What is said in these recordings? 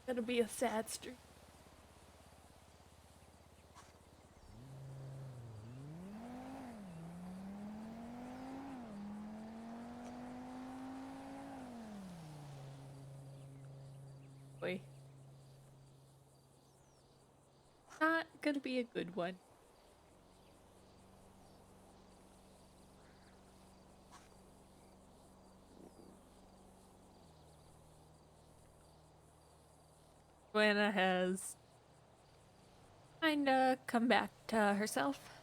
Gonna be a sad street. Boy. Not gonna be a good one. Joanna has kinda come back to herself.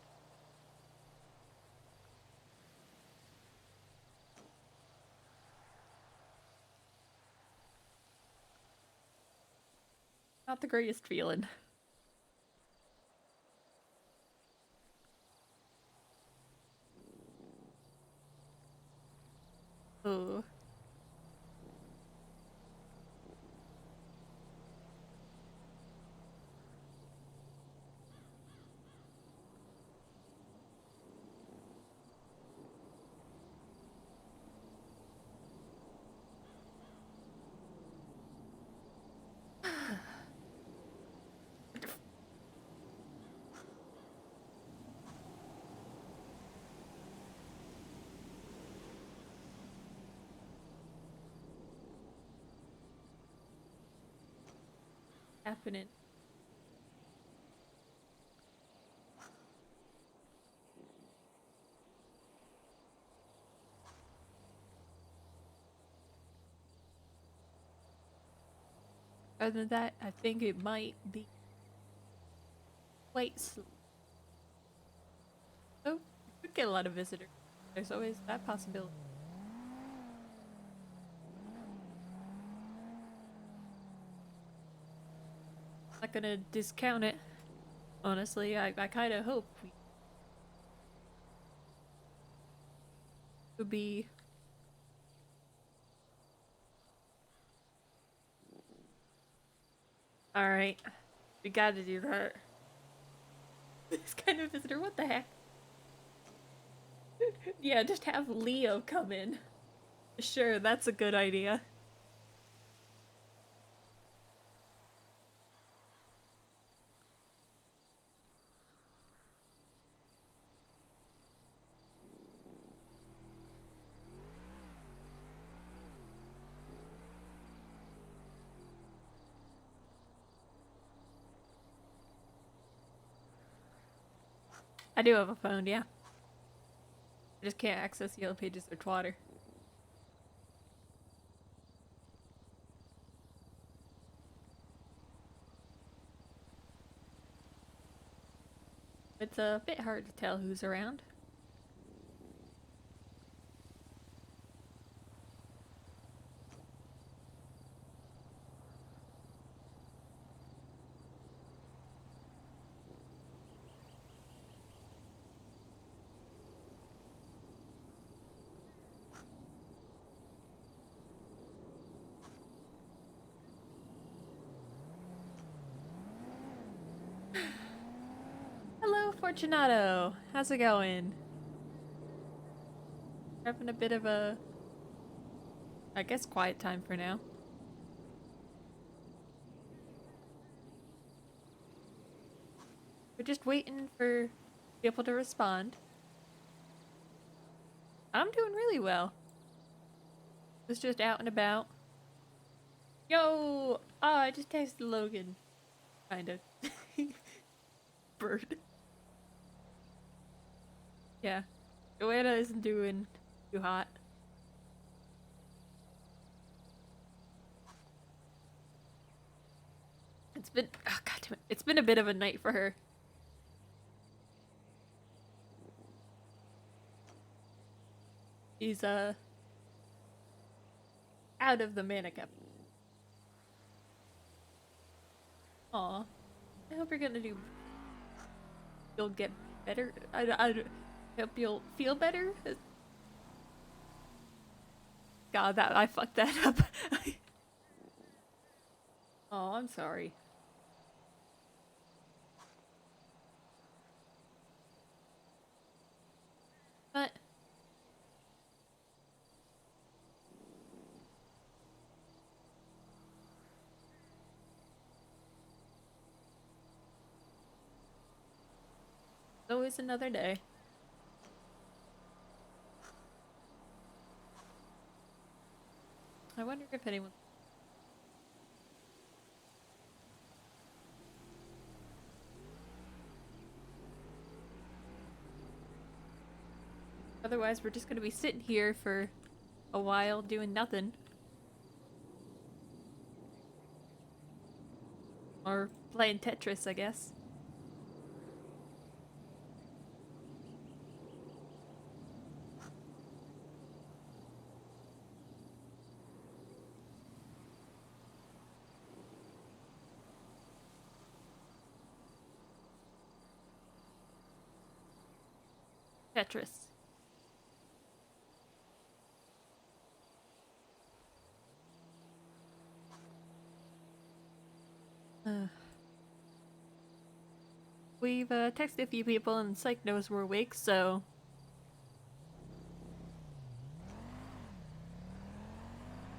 Not the greatest feeling. Oh. Happening. Other than that, I think it might be quite slow. Oh, we could get a lot of visitors. There's always that possibility. Not gonna discount it. Honestly, I kind of hope we could be. Alright, we gotta do that. This kind of visitor, what the heck? Yeah, just have Leo come in. Sure, that's a good idea. I do have a phone, yeah. I just can't access Yellow Pages or Twitter. It's a bit hard to tell who's around. Hello, Fortunato. How's it going? Having a bit of a, I guess, quiet time for now. We're just waiting for people to respond. I'm doing really well. Was just out and about. Yo! Ah, I just texted Logan. Kinda. Bird. Yeah. Joanna isn't doing too hot. It's been, oh god damn it. It's been a bit of a night for her. She's, out of the manic episode. Aw. I hope you're gonna do, you'll get better. I hope you'll feel better. God, that, I fucked that up. Oh, I'm sorry. But always another day. I wonder if anyone... Otherwise, we're just gonna be sitting here for a while doing nothing. Or playing Tetris, I guess. Tetris. We've texted a few people and Psych knows we're awake, so...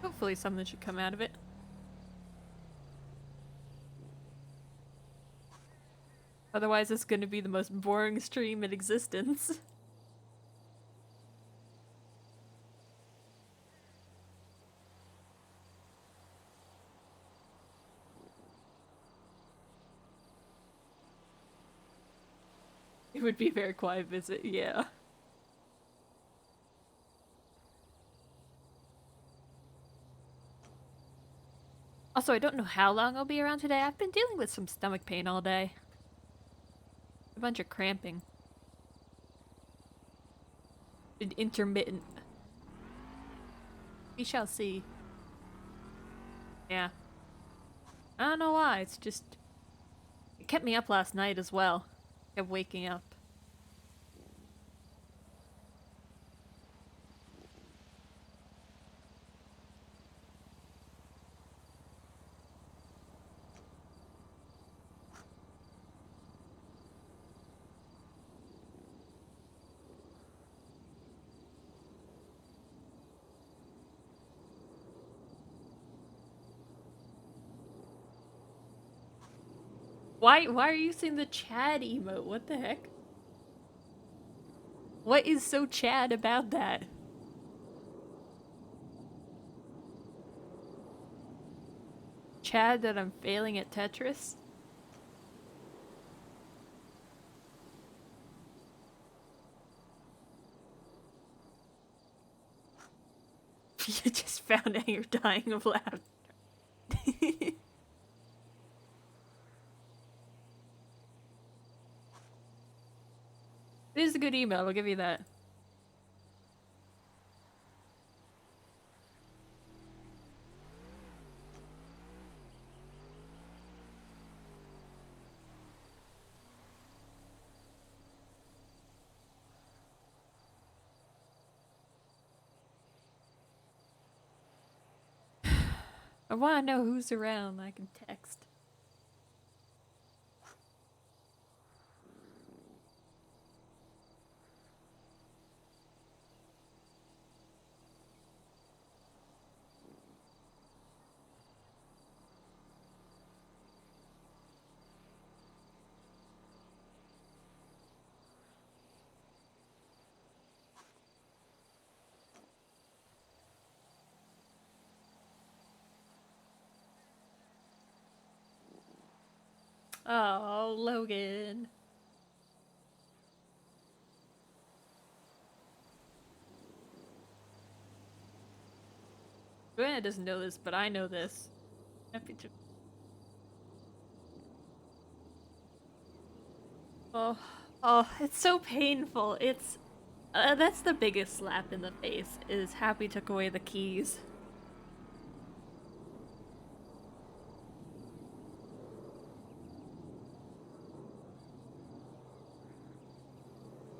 Hopefully something should come out of it. Otherwise it's gonna be the most boring stream in existence. It would be a very quiet visit, yeah. Also, I don't know how long I'll be around today. I've been dealing with some stomach pain all day. A bunch of cramping. Intermittent. We shall see. Yeah. I don't know why, it's just... It kept me up last night as well. Kept waking up. Why are you using the Chad emote? What the heck? What is so Chad about that? Chad that I'm failing at Tetris? You just found out you're dying of laughter. It is a good email, I'll give you that. I want to know who's around I can text. Oh, Logan. Joanna doesn't know this, but I know this. Happy to. Oh, it's so painful. It's that's the biggest slap in the face. Is Happy took away the keys.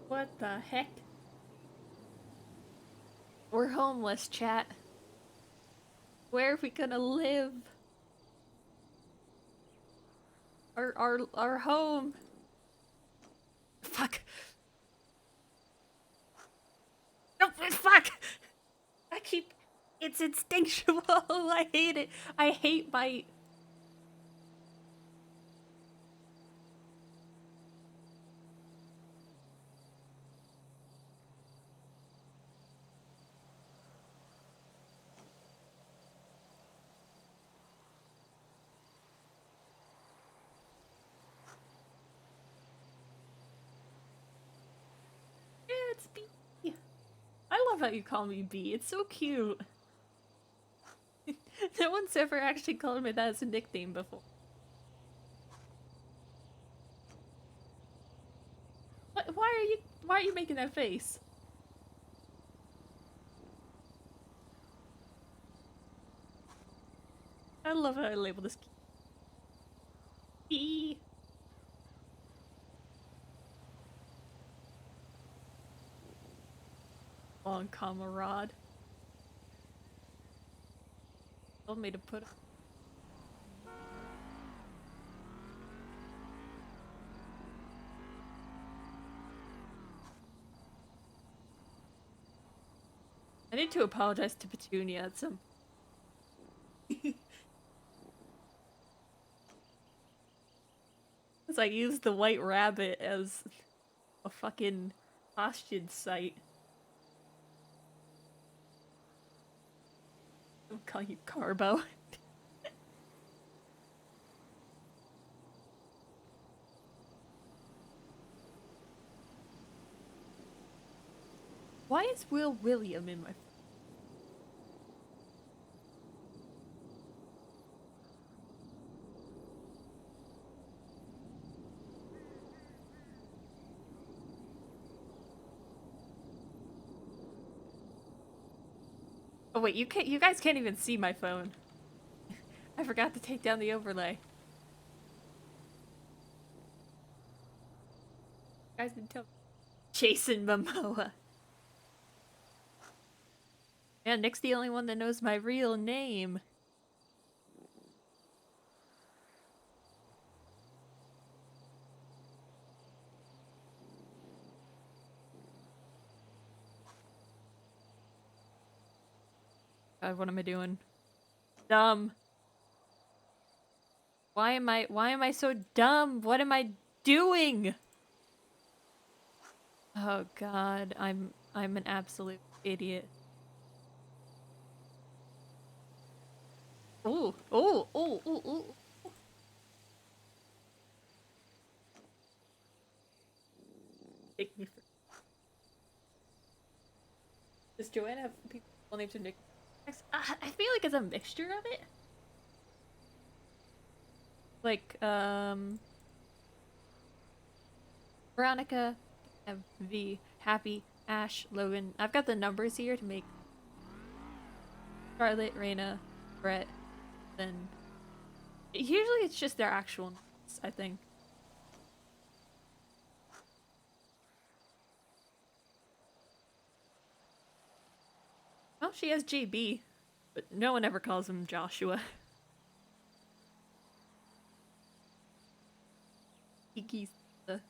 What the heck? We're homeless, chat. Where are we gonna live? Our home. Fuck. No, fuck! I keep... It's instinctual. I hate it. I hate my... love how you call me B. It's so cute. No one's ever actually called me that as a nickname before. Why are you making that face? I love how I label this key. Long comrade. Told me to put. I need to apologize to Petunia at some. Because I used the white rabbit as a fucking hostage site. I'll call you Carbo. Why is Will William in my... Oh wait, you guys can't even see my phone. I forgot to take down the overlay. You guys didn't tell me. Jason Momoa. Man, Nick's the only one that knows my real name. God, what am I doing? Dumb. Why am I so dumb? What am I doing? Oh god, I'm an absolute idiot. Oh, oh, oh, oh, oh. Take me for... Does Joanna have people named to Nick? I feel like it's a mixture of it. Like, Veronica, V, Happy, Ash, Logan. I've got the numbers here to make Charlotte, Raina, Brett, then... Usually it's just their actual names, I think. Well, she has JB, but no one ever calls him Joshua. Kiki's the...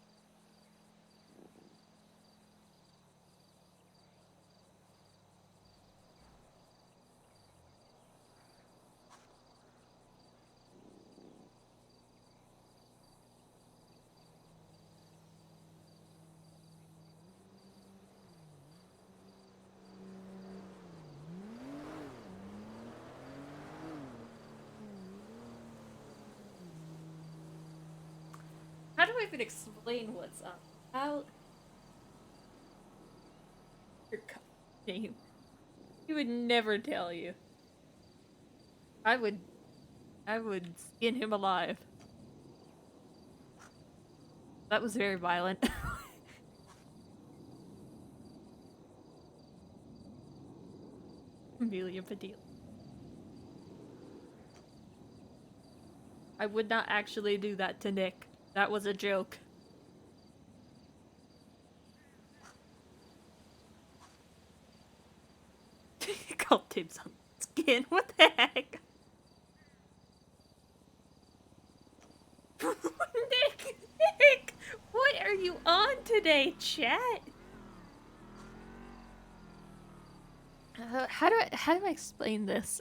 How do I even explain what's up? How... Your name. He would never tell you. I would skin him alive. That was very violent. Amelia Padilla. I would not actually do that to Nick. That was a joke. Call tips on skin. What the heck? Nick, what are you on today, chat? How do I explain this?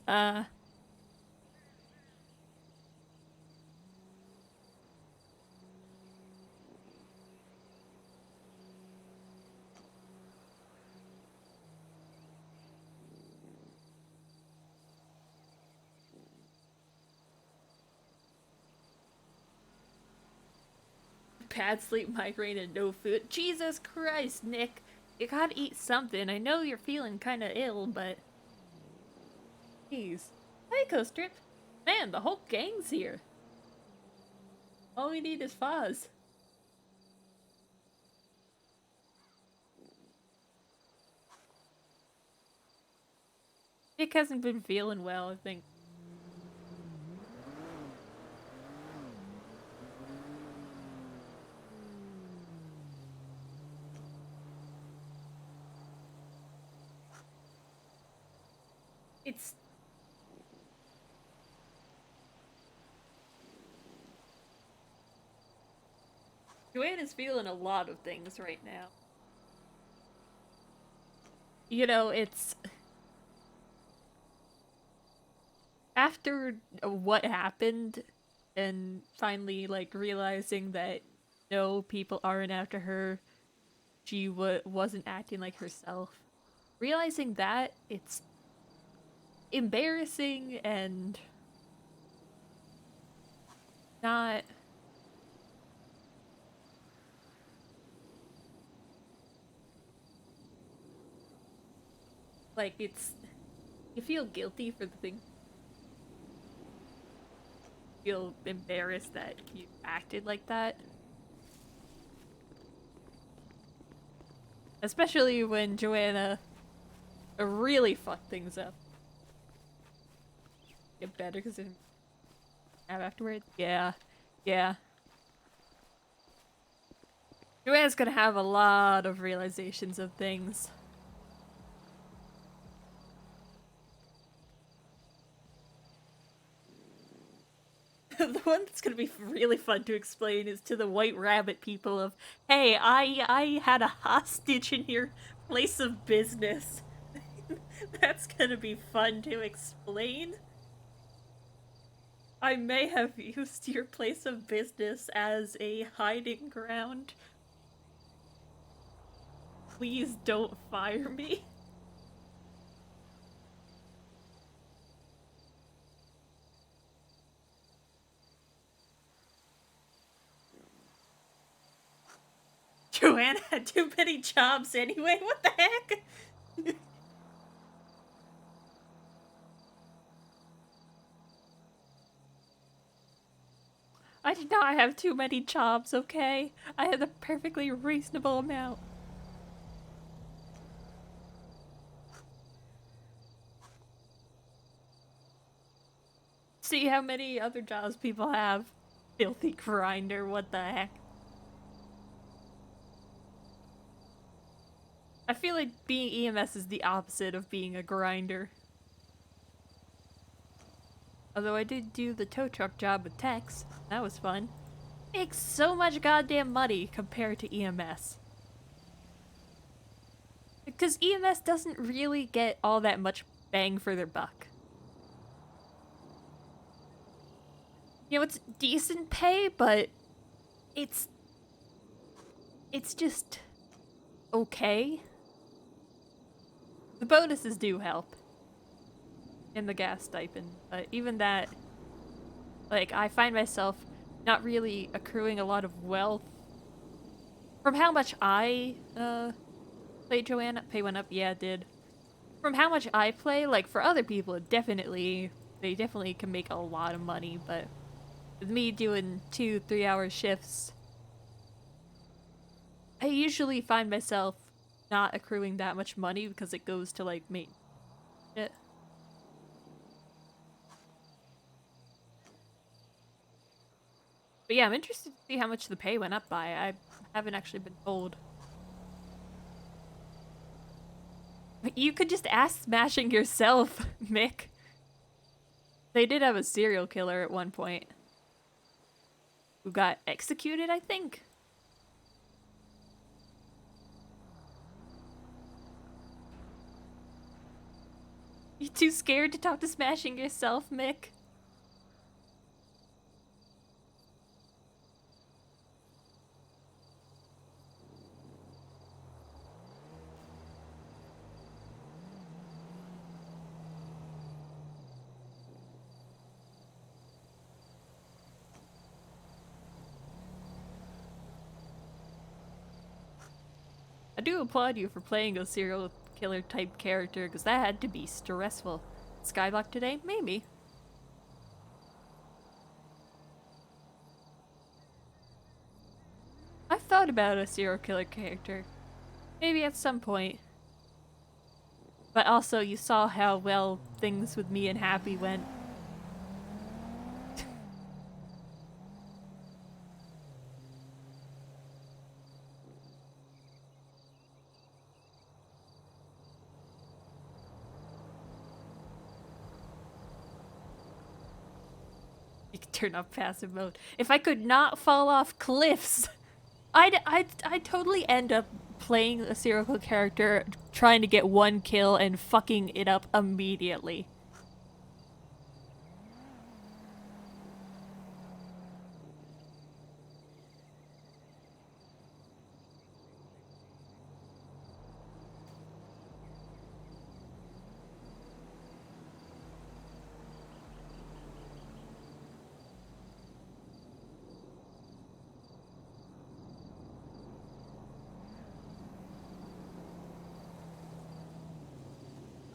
Bad sleep, migraine, and no food. Jesus Christ, Nick. You gotta eat something. I know you're feeling kinda ill, but... Jeez. Hey, Costrip. Man, the whole gang's here. All we need is Foz. Nick hasn't been feeling well, I think. It's... Joanna's feeling a lot of things right now. You know, it's... After what happened, and finally, like, realizing that no, people aren't after her, she wasn't acting like herself. Realizing that, it's embarrassing and not... Like, it's... You feel guilty for the thing. You feel embarrassed that you acted like that. Especially when Joanna really fucked things up. Get better because it have afterwards? Yeah. Yeah. Joanna's gonna have a lot of realizations of things. The one that's gonna be really fun to explain is to the White Rabbit people of, hey, I had a hostage in your place of business. That's gonna be fun to explain. I may have used your place of business as a hiding ground. Please don't fire me. Joanna had too many jobs anyway, what the heck? I did not have too many jobs, okay? I had a perfectly reasonable amount. See how many other jobs people have. Filthy grinder, what the heck? I feel like being EMS is the opposite of being a grinder. Although I did do the tow truck job with Tex. That was fun. Makes so much goddamn money compared to EMS. Because EMS doesn't really get all that much bang for their buck. You know, it's decent pay, but it's just okay. The bonuses do help. And the gas stipend, but even that, like, I find myself not really accruing a lot of wealth from how much I, played Joanna. Pay went up, yeah, it did. From how much I play, like, for other people, they definitely can make a lot of money, but with me doing 2-3 hour shifts, I usually find myself not accruing that much money because it goes to, like, shit. But yeah, I'm interested to see how much the pay went up by. I haven't actually been told. You could just ask Smashing yourself, Mick. They did have a serial killer at one point. Who got executed, I think? You too scared to talk to Smashing yourself, Mick? do applaud you for playing a serial killer type character, because that had to be stressful. Skyblock today? Maybe. I've thought about a serial killer character. Maybe at some point. But also, you saw how well things with me and Happy went. You can turn off passive mode. If I could not fall off cliffs, I'd totally end up playing a serial killer character, trying to get one kill and fucking it up immediately.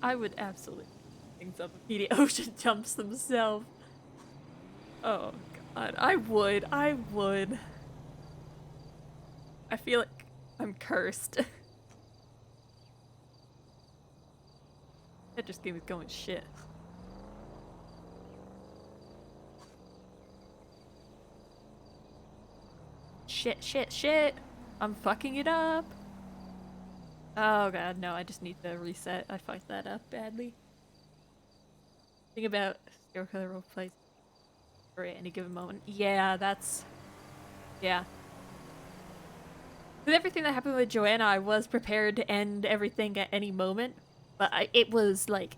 I would absolutely things up if the ocean jumps themselves. Oh god, I would. I feel like I'm cursed. That just game is going shit. Shit. I'm fucking it up. Oh god, no, I just need to reset. I fucked that up badly. Think about serial killer roleplays for any given moment. Yeah, that's... Yeah. With everything that happened with Joanna, I was prepared to end everything at any moment. But it was, like,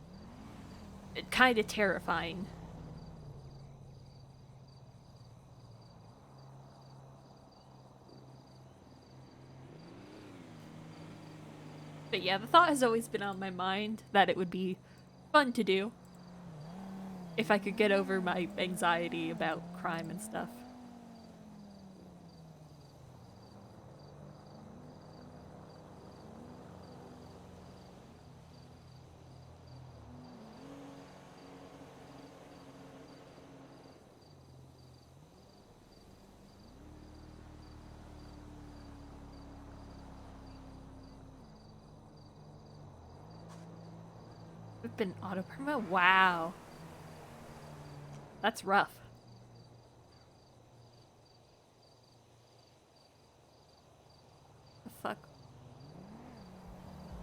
kind of terrifying. But yeah, the thought has always been on my mind that it would be fun to do if I could get over my anxiety about crime and stuff. We've been auto perma? Wow. That's rough. The fuck?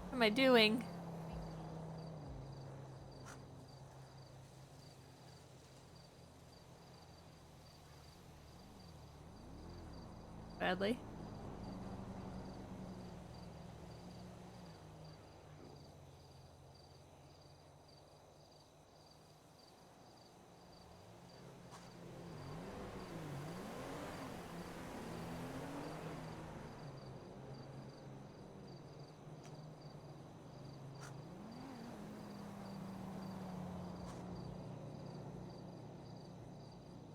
What am I doing? Badly.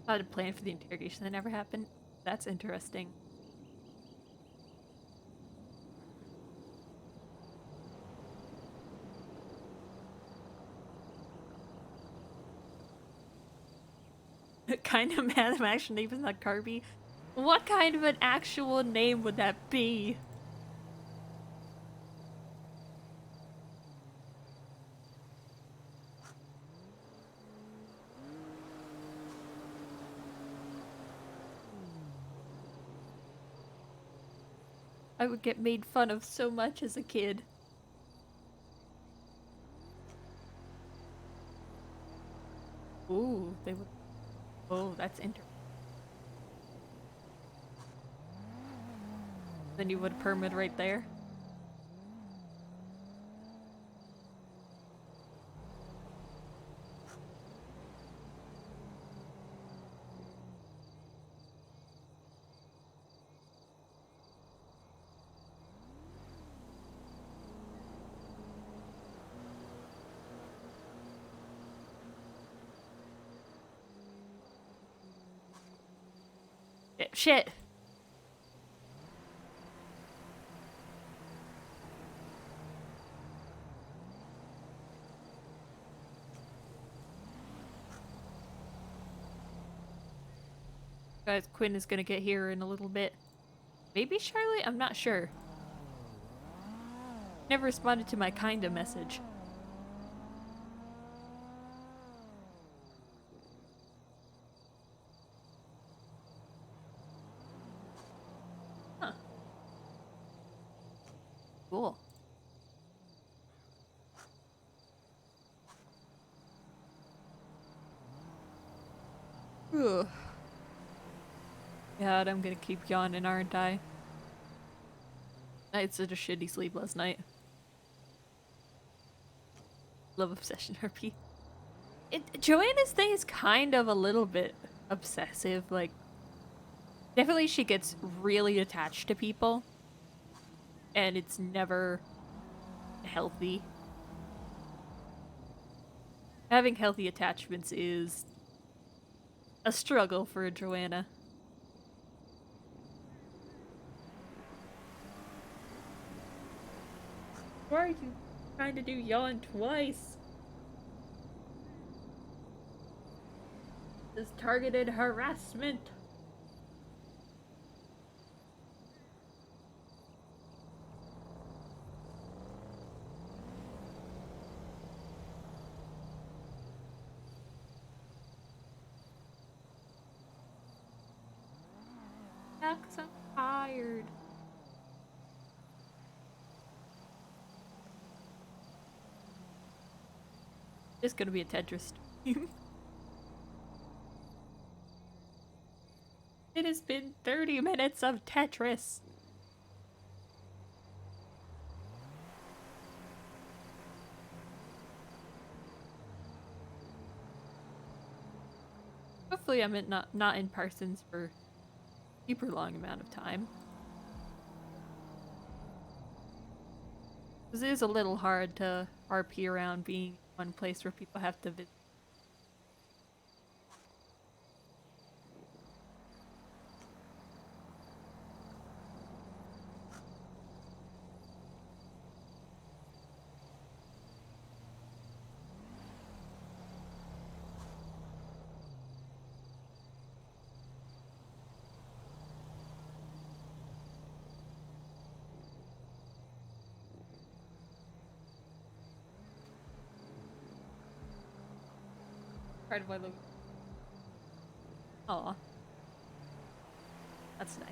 How to plan for the interrogation that never happened? That's interesting. Kind of mad I'm actually named not Carby. What kind of an actual name would that be? I would get made fun of so much as a kid. Ooh, they would. Oh, that's interesting. Then you would permit right there. Shit. Guys, Quinn is gonna get here in a little bit. Maybe Charlotte? I'm not sure. Never responded to my kinda message. Huh. Cool. Ugh. God, I'm gonna keep yawning, aren't I? I had such a shitty sleep last night. Love Obsession RP. Joanna's thing is kind of a little bit obsessive. Like, definitely she gets really attached to people. And it's never healthy. Having healthy attachments is a struggle for Joanna. Why are you trying to do yawn twice? This targeted harassment. Yeah, 'cause I'm tired. It's gonna be a Tetris stream. It has been 30 minutes of Tetris. Hopefully I'm not in Parsons for a super long amount of time. Because it is a little hard to RP around being one place where people have to visit. Part of my look. Aw. That's nice.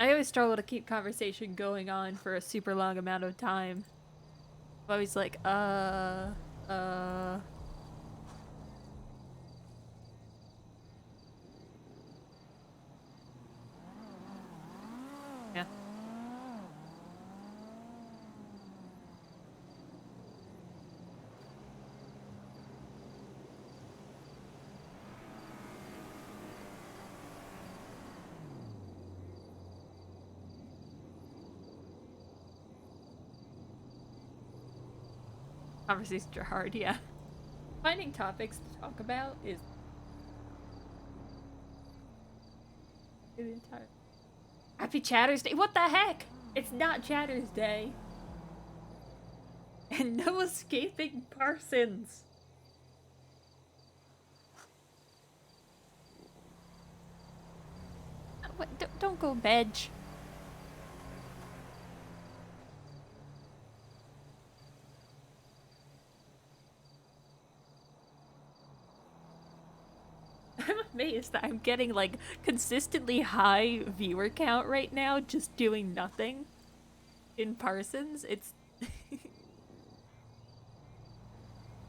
I always struggle to keep conversation going on for a super long amount of time. I'm always like, yeah. Conversations are hard, yeah. Finding topics to talk about is the entire. Happy Chatter's Day. What the heck? It's not Chatter's Day. And no escaping Parsons. What, don't go veg. I'm amazed that I'm getting like consistently high viewer count right now just doing nothing in Parsons. It's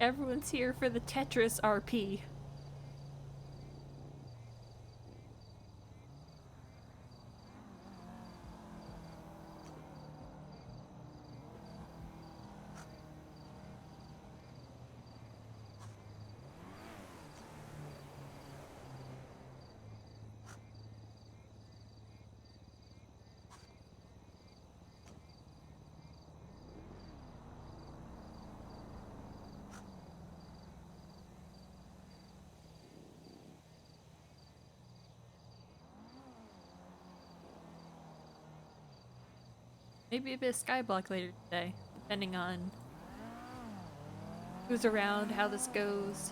everyone's here for the Tetris RP. Maybe a bit of Skyblock later today, depending on who's around, how this goes.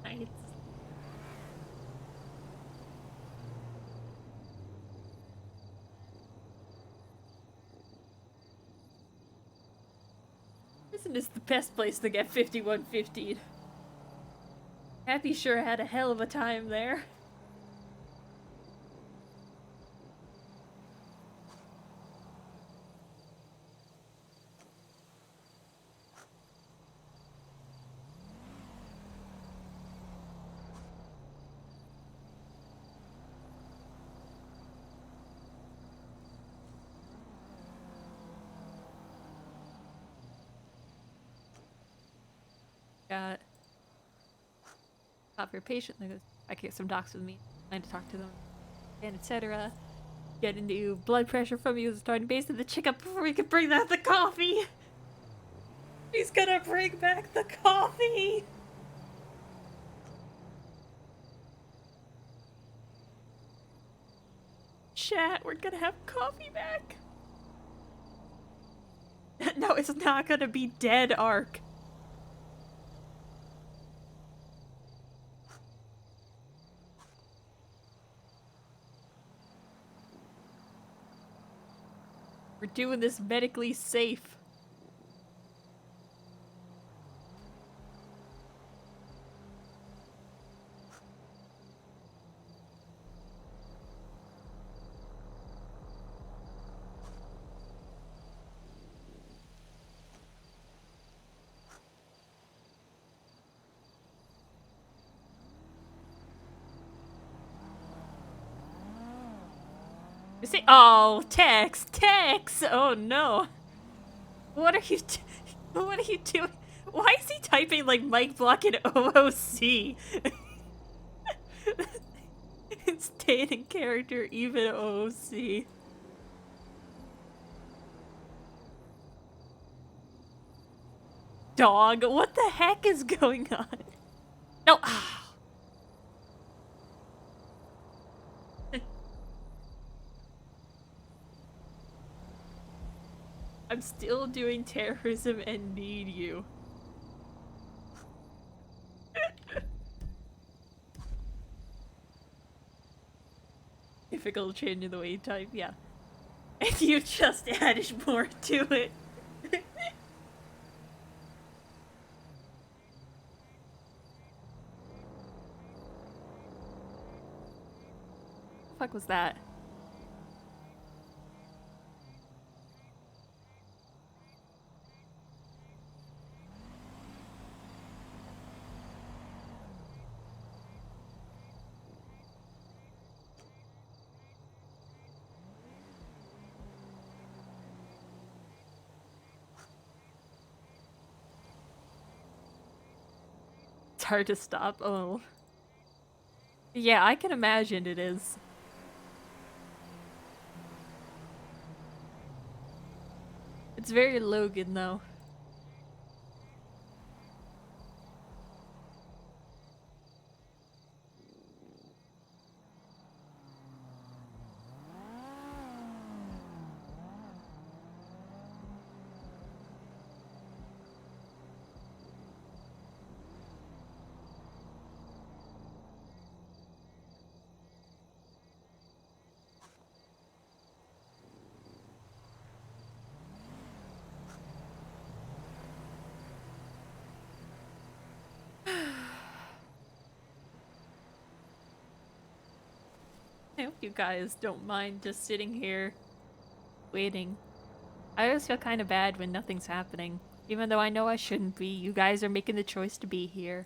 Nice. Prison is the best place to get 5150'd. Happy sure had a hell of a time there. Got stop your patient. I get some docs with me. I to talk to them, and etc. Get into blood pressure from you, starting base of the checkup before we can bring out the coffee. He's gonna bring back the coffee. Chat, we're gonna have coffee back. No, it's not gonna be dead, Ark. We're doing this medically safe. You see? Oh, Tex! Oh no! What are you what are you doing? Why is he typing like Mike Block in OOC? It's staying in character, even OOC. Dog, what the heck is going on? No. I'm still doing terrorism and need you. Difficult change in the way you type, yeah. And you just added more to it. The fuck was that? It's hard to stop. Oh. Yeah, I can imagine it is. It's very Logan, though. I hope you guys don't mind just sitting here waiting. I always feel kind of bad when nothing's happening. Even though I know I shouldn't be, you guys are making the choice to be here.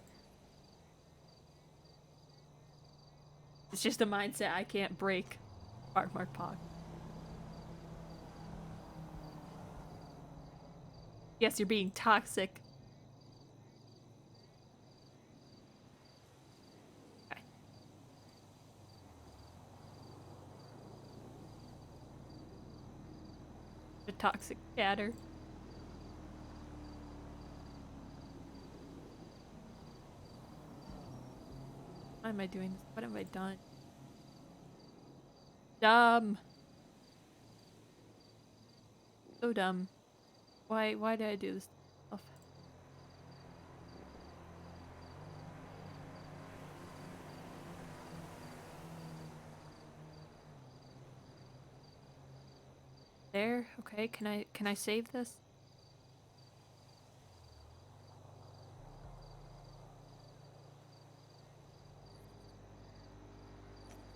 It's just a mindset I can't break. Mark Pog. Yes, you're being toxic. Okay. toxic chatter. Why am I doing this? What have I done? Dumb. So dumb. Why did I do this stuff? There? Okay, can I save this?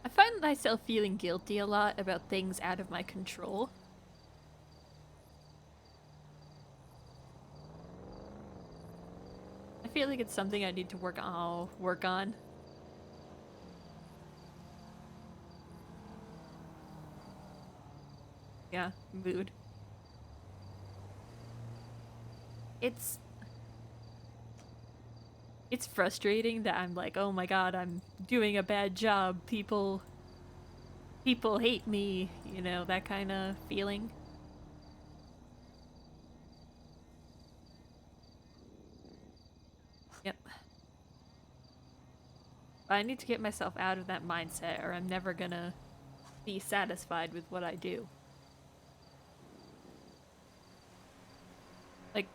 I find myself feeling guilty a lot about things out of my control. I feel like it's something I need to work on. Yeah, mood. It's frustrating that I'm like, oh my god, I'm doing a bad job. People hate me, you know, that kind of feeling. Yep. I need to get myself out of that mindset or I'm never gonna be satisfied with what I do. Like,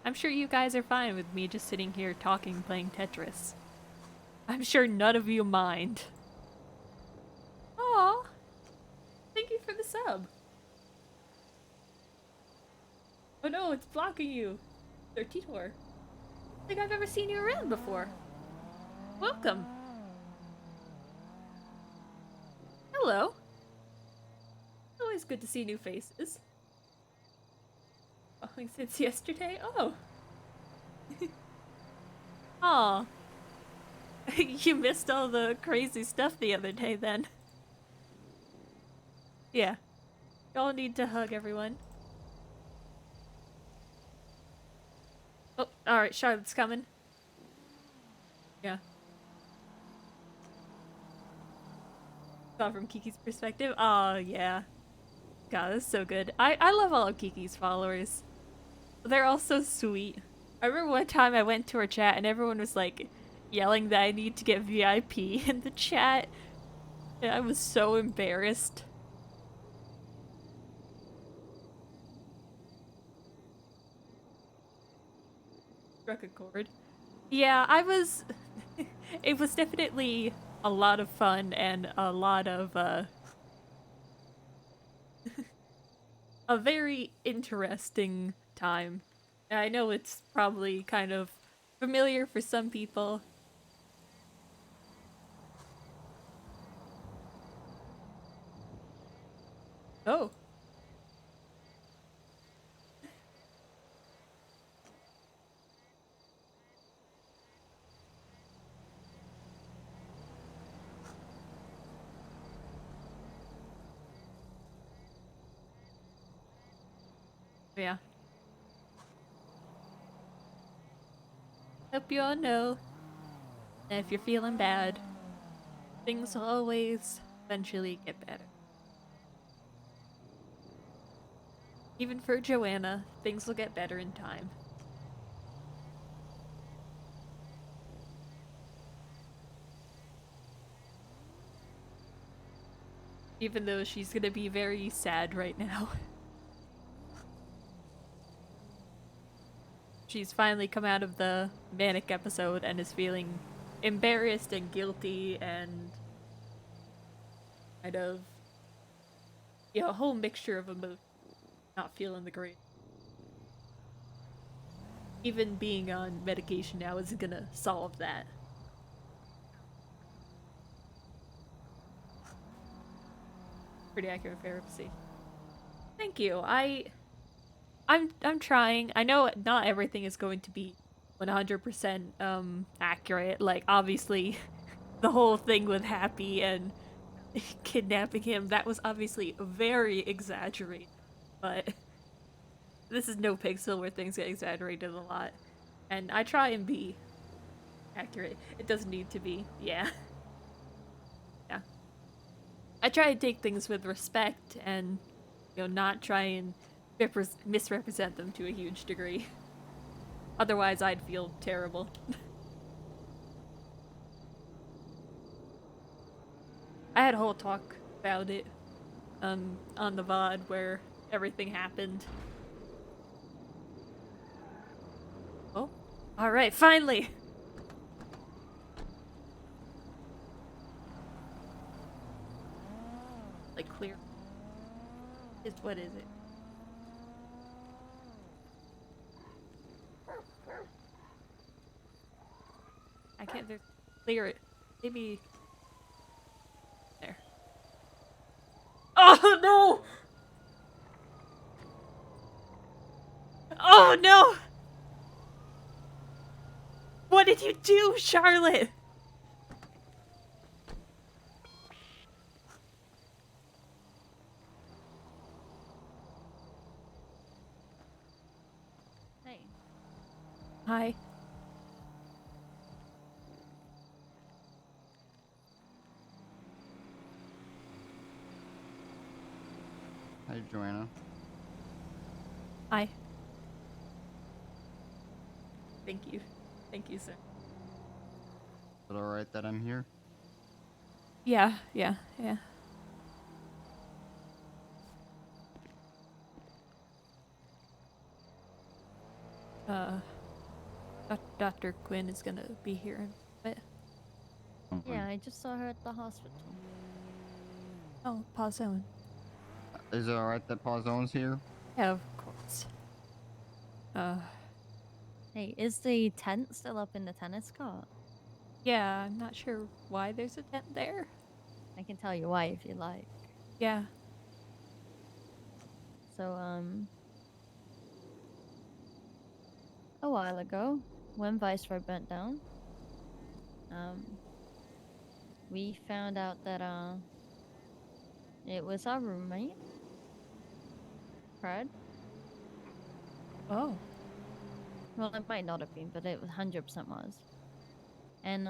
I'm sure you guys are fine with me just sitting here talking, playing Tetris. I'm sure none of you mind. Aw, thank you for the sub. Oh no, it's blocking you. They're Titor. I think I've ever seen you around before. Welcome. Hello. Always good to see new faces. Following since yesterday? Oh. Aw. You missed all the crazy stuff the other day then. Yeah. Y'all need to hug everyone. Oh, alright, Charlotte's coming. Yeah. Saw from Kiki's perspective. Oh, yeah. God, that's so good. I love all of Kiki's followers. They're all so sweet. I remember one time I went to her chat and everyone was like yelling that I need to get VIP in the chat. And I was so embarrassed. Struck a chord. Yeah, I was... It was definitely a lot of fun and a lot of, a very interesting time. I know it's probably kind of familiar for some people. Oh. Yeah. Hope you all know that if you're feeling bad, things will always eventually get better. Even for Joanna, things will get better in time. Even though she's gonna be very sad right now. She's finally come out of the manic episode and is feeling embarrassed and guilty and kind of, a whole mixture of emotions. Not feeling the great. Even being on medication now isn't gonna solve that. Pretty accurate therapy. Thank you. I'm trying. I know not everything is going to be 100% accurate. Like obviously the whole thing with Happy and kidnapping him, that was obviously very exaggerated. But this is No Pixel where things get exaggerated a lot. And I try and be accurate. It doesn't need to be. Yeah. Yeah. I try to take things with respect and not try and misrepresent them to a huge degree. Otherwise, I'd feel terrible. I had a whole talk about it on the VOD where everything happened. Oh, all right, finally. Like clear. What is it? I can't clear it. Maybe there. Oh no! Oh no! What did you do, Charlotte? Hey. Hi. Hi, Joanna. Hi. Thank you. Thank you, sir. Is it alright that I'm here? Yeah. Uh, Dr. Quinn is gonna be here in a bit. Yeah, I just saw her at the hospital. Oh, Parsons. Is it alright that Parsons here? Yeah, of course. Hey, is the tent still up in the tennis court? Yeah, I'm not sure why there's a tent there. I can tell you why if you like. Yeah. So, a while ago, when Viceroy burnt down, we found out that, it was our roommate, Fred. Oh. Well, it might not have been, but it 100% was. And,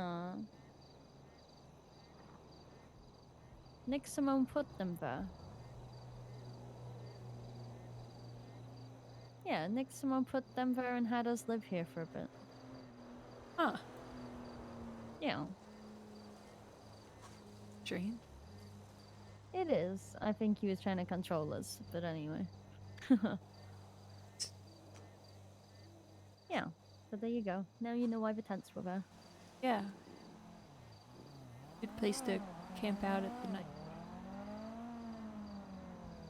Nick Simone put them there. Yeah, Nick Simone put them there and had us live here for a bit. Huh. Yeah. Strange. It is. I think he was trying to control us, but anyway. Yeah. So there you go. Now you know why the tents were there. Yeah. Good place to camp out at the night.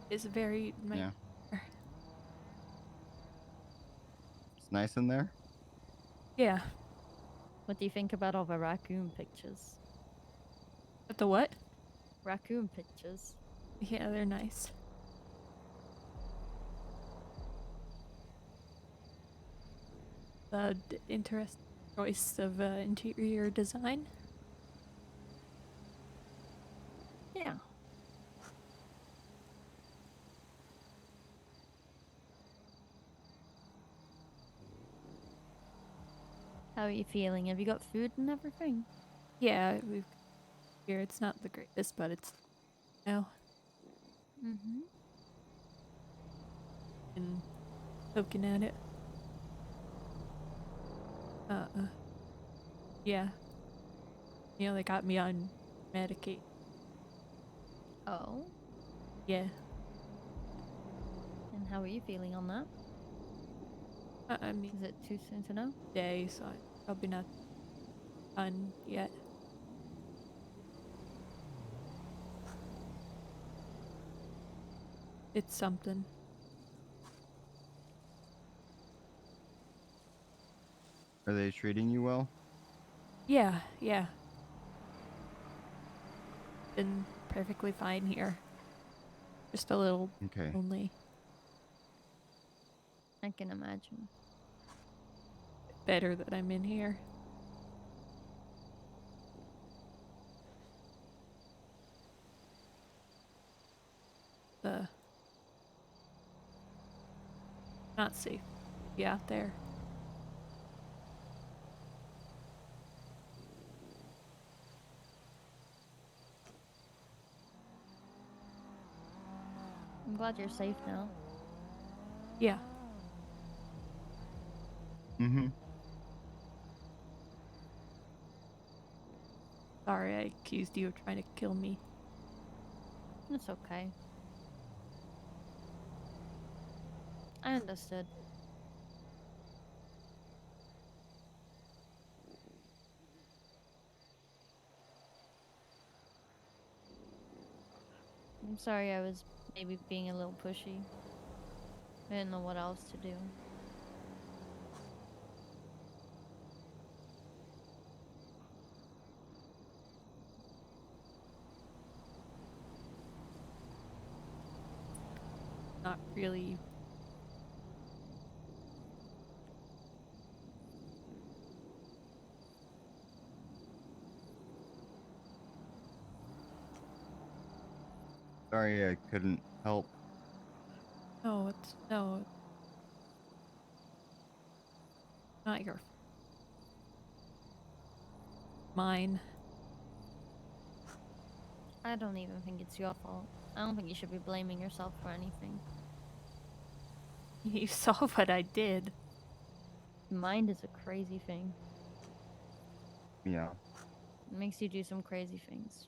It's very nice. Yeah. It's nice in there? Yeah. What do you think about all the raccoon pictures? But the what? Raccoon pictures. Yeah, they're nice. Interesting choice of interior design. Yeah. How are you feeling? Have you got food and everything? Yeah, we've here. It's not the greatest, but it's now Mm-hmm. and poking at it. Yeah. You know, they got me on Medicaid. Oh. Yeah. And how are you feeling on that? I mean, Is it too soon to know? day, so I'm probably not done yet. It's something. Are they treating you well? Yeah. Been perfectly fine here. Just a little Okay. lonely. I can imagine. Better that I'm in here. Not safe. Be out there. I'm glad you're safe now. Yeah. Mm-hmm. Sorry, I accused you of trying to kill me. It's okay. I understood. I'm sorry I was maybe being a little pushy. I didn't know what else to do. Not really. Sorry I couldn't help. No, it's not your mine. I don't even think it's your fault. I don't think you should be blaming yourself for anything. You saw what I did. Mind is a crazy thing. Yeah. It makes you do some crazy things.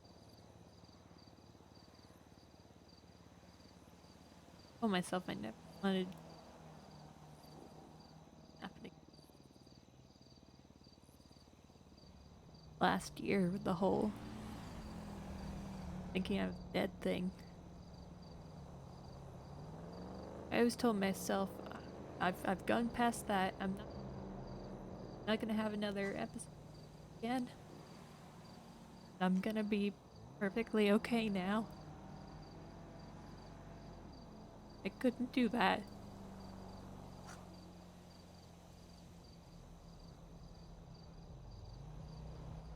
Told myself I never wanted happening last year with the whole thinking I'm dead thing. I always told myself I've gone past that. I'm not gonna have another episode again. I'm gonna be perfectly okay now. I couldn't do that.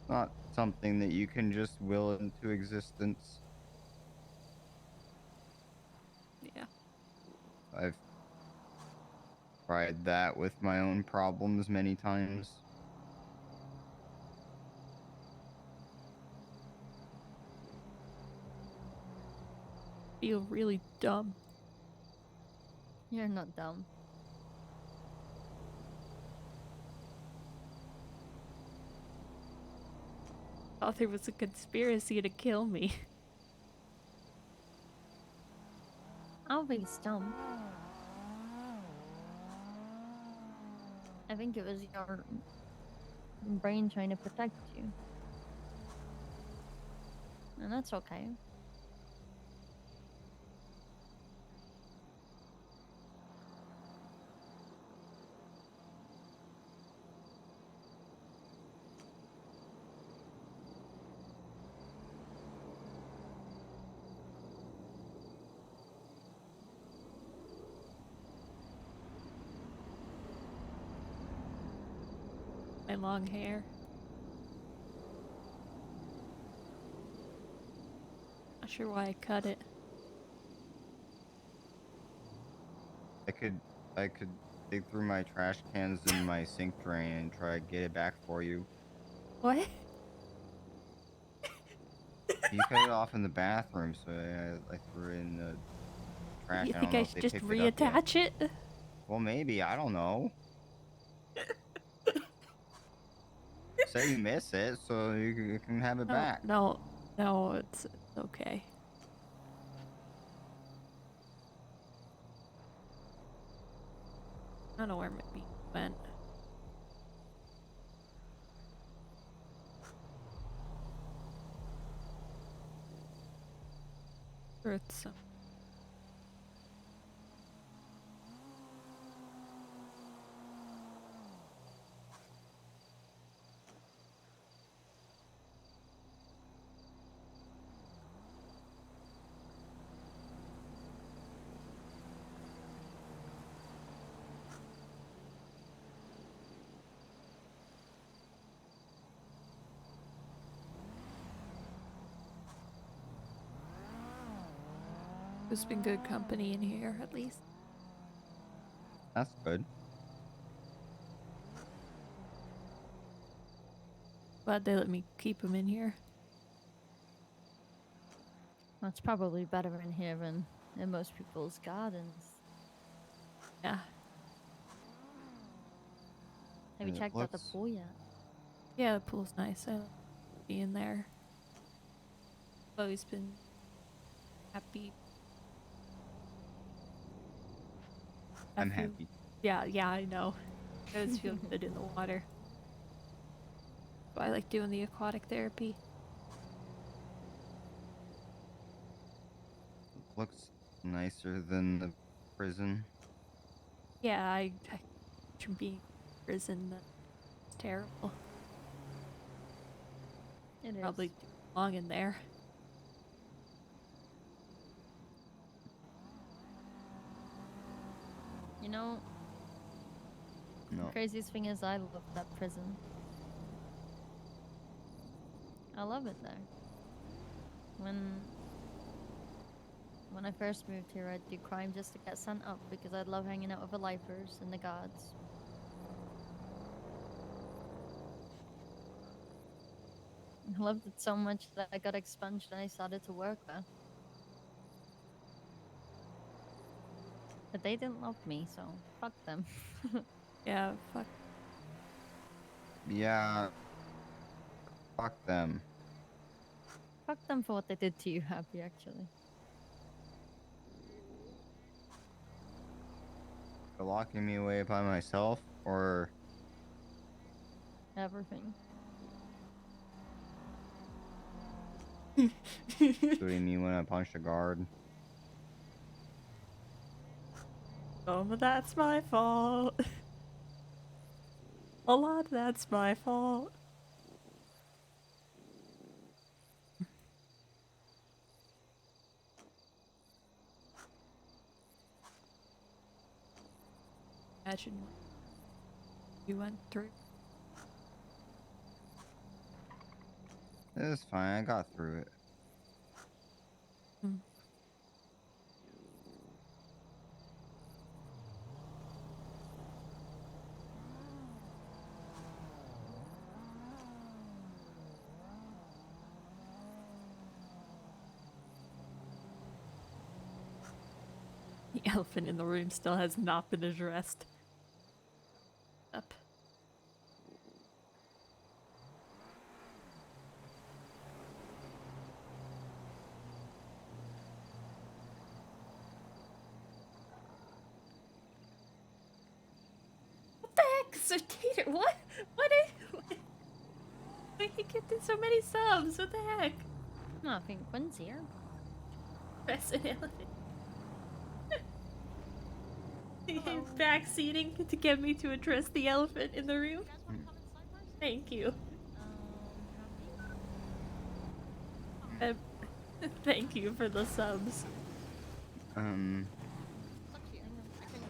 Not something that you can just will into existence. Yeah. I've tried that with my own problems many times. Feel really dumb. You're not dumb. Thought there was a conspiracy to kill me. I don't think it's dumb. I think it was your brain trying to protect you. And that's okay. My long hair. Not sure why I cut it. I could dig through my trash cans in my sink drain and try to get it back for you. What? You cut it off in the bathroom, so I threw it in the trash. You I think don't I know if should they just picked it up yet. reattach it? Well, maybe. I don't know. Say you miss it, so you can have it No, back. no, no, it's okay. I don't know where my beat went. Or it's some. It's been good company in here, at least. That's good. Glad they let me keep him in here. That's probably better in here than in most people's gardens. Yeah. Have you It checked out the looks. pool yet? Yeah, the pool's nice. I like being there. I've always been happy. I I'm feel. happy. Yeah, yeah, I know. I always feel good in the water. So I like doing the aquatic therapy. Looks nicer than the prison. Yeah, I from being in prison. That's terrible. It is. Probably too long in there. You know, the No. craziest thing is I love that prison. I love it there. When when I first moved here, I'd do crime just to get sent up because I'd love hanging out with the lifers and the guards. I loved it so much that I got expunged and I started to work there. But they didn't love me, so fuck them. Yeah, fuck. Yeah. Fuck them. Fuck them for what they did to you, Happy, actually. For locking me away by myself, or Everything. shooting me when I punched a guard. Some of that's my fault. A lot of that's my fault. Imagine what you went through. It's fine. I got through it. Hmm. The elephant in the room still has not been addressed. Up. What the heck? So Tater, what? Why he get so many subs? What the heck? No, I think Quinn's here. Press an elephant. He's Hello. backseating to get me to address the elephant in the room. You guys want to come inside first? Thank you. Happy? Thank you for the subs. It's up to you.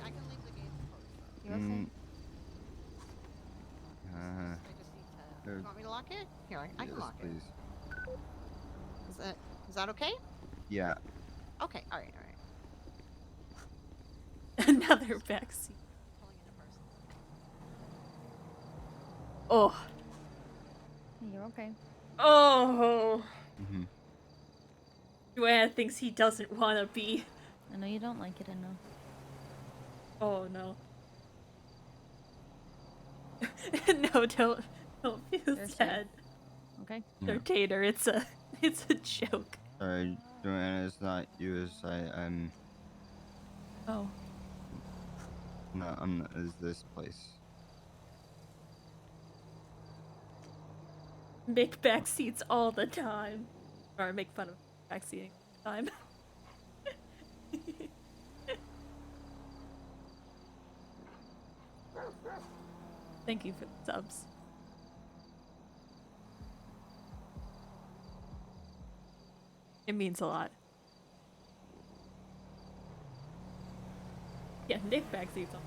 I can leave the gate closed. You okay? Uh, I just need to. Sure. You want me to lock it? Here, I yes, can lock please. it. Is that okay? Yeah. Okay. All right. Another backseat. Pulling into Parsons. Oh. You're okay. Oh. Mm-hmm. Joanna thinks he doesn't want to be. I know you don't like it, I know. Oh no. No, don't feel You're safe. sad. Okay? Yeah. Tater, it's a joke. Sorry, Joanna. It's not you. It's I'm. Oh. No, I'm not. Is this place? Make backseats all the time. Or make fun of backseating all the time. Thank you for the subs. It means a lot. Yeah, Nick backseats on.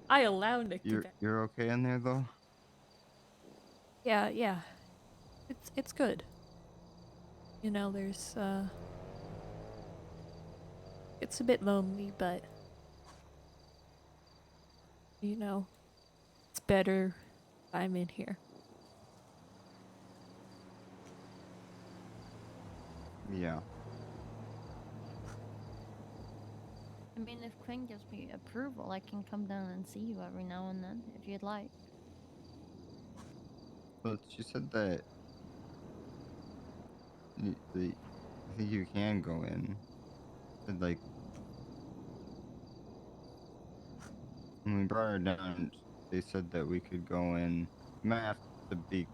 I allow Nick to back. You're okay in there though. Yeah, yeah. It's good. You know, there's it's a bit lonely, but you know, it's better if I'm in here. Yeah. I mean, if Quinn gives me approval, I can come down and see you every now and then, if you'd like. But she said that I think you can go in. Said like when we brought her down, they said that we could go in. We might have to be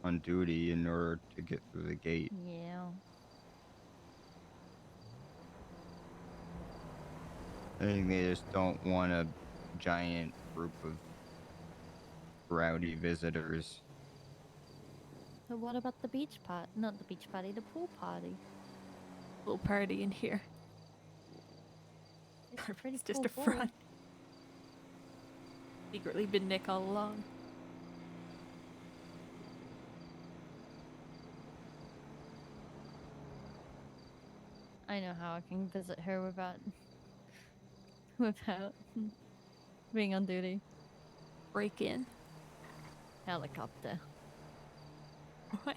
on duty in order to get through the gate. Yeah. I think they just don't want a giant group of rowdy visitors. So what about the beach party? Not the beach party, the pool party. Little party in here. It's a pretty It's just cool a pool. front. Secretly been Nick all along. I know how I can visit her without without being on duty. Break in. Helicopter. What?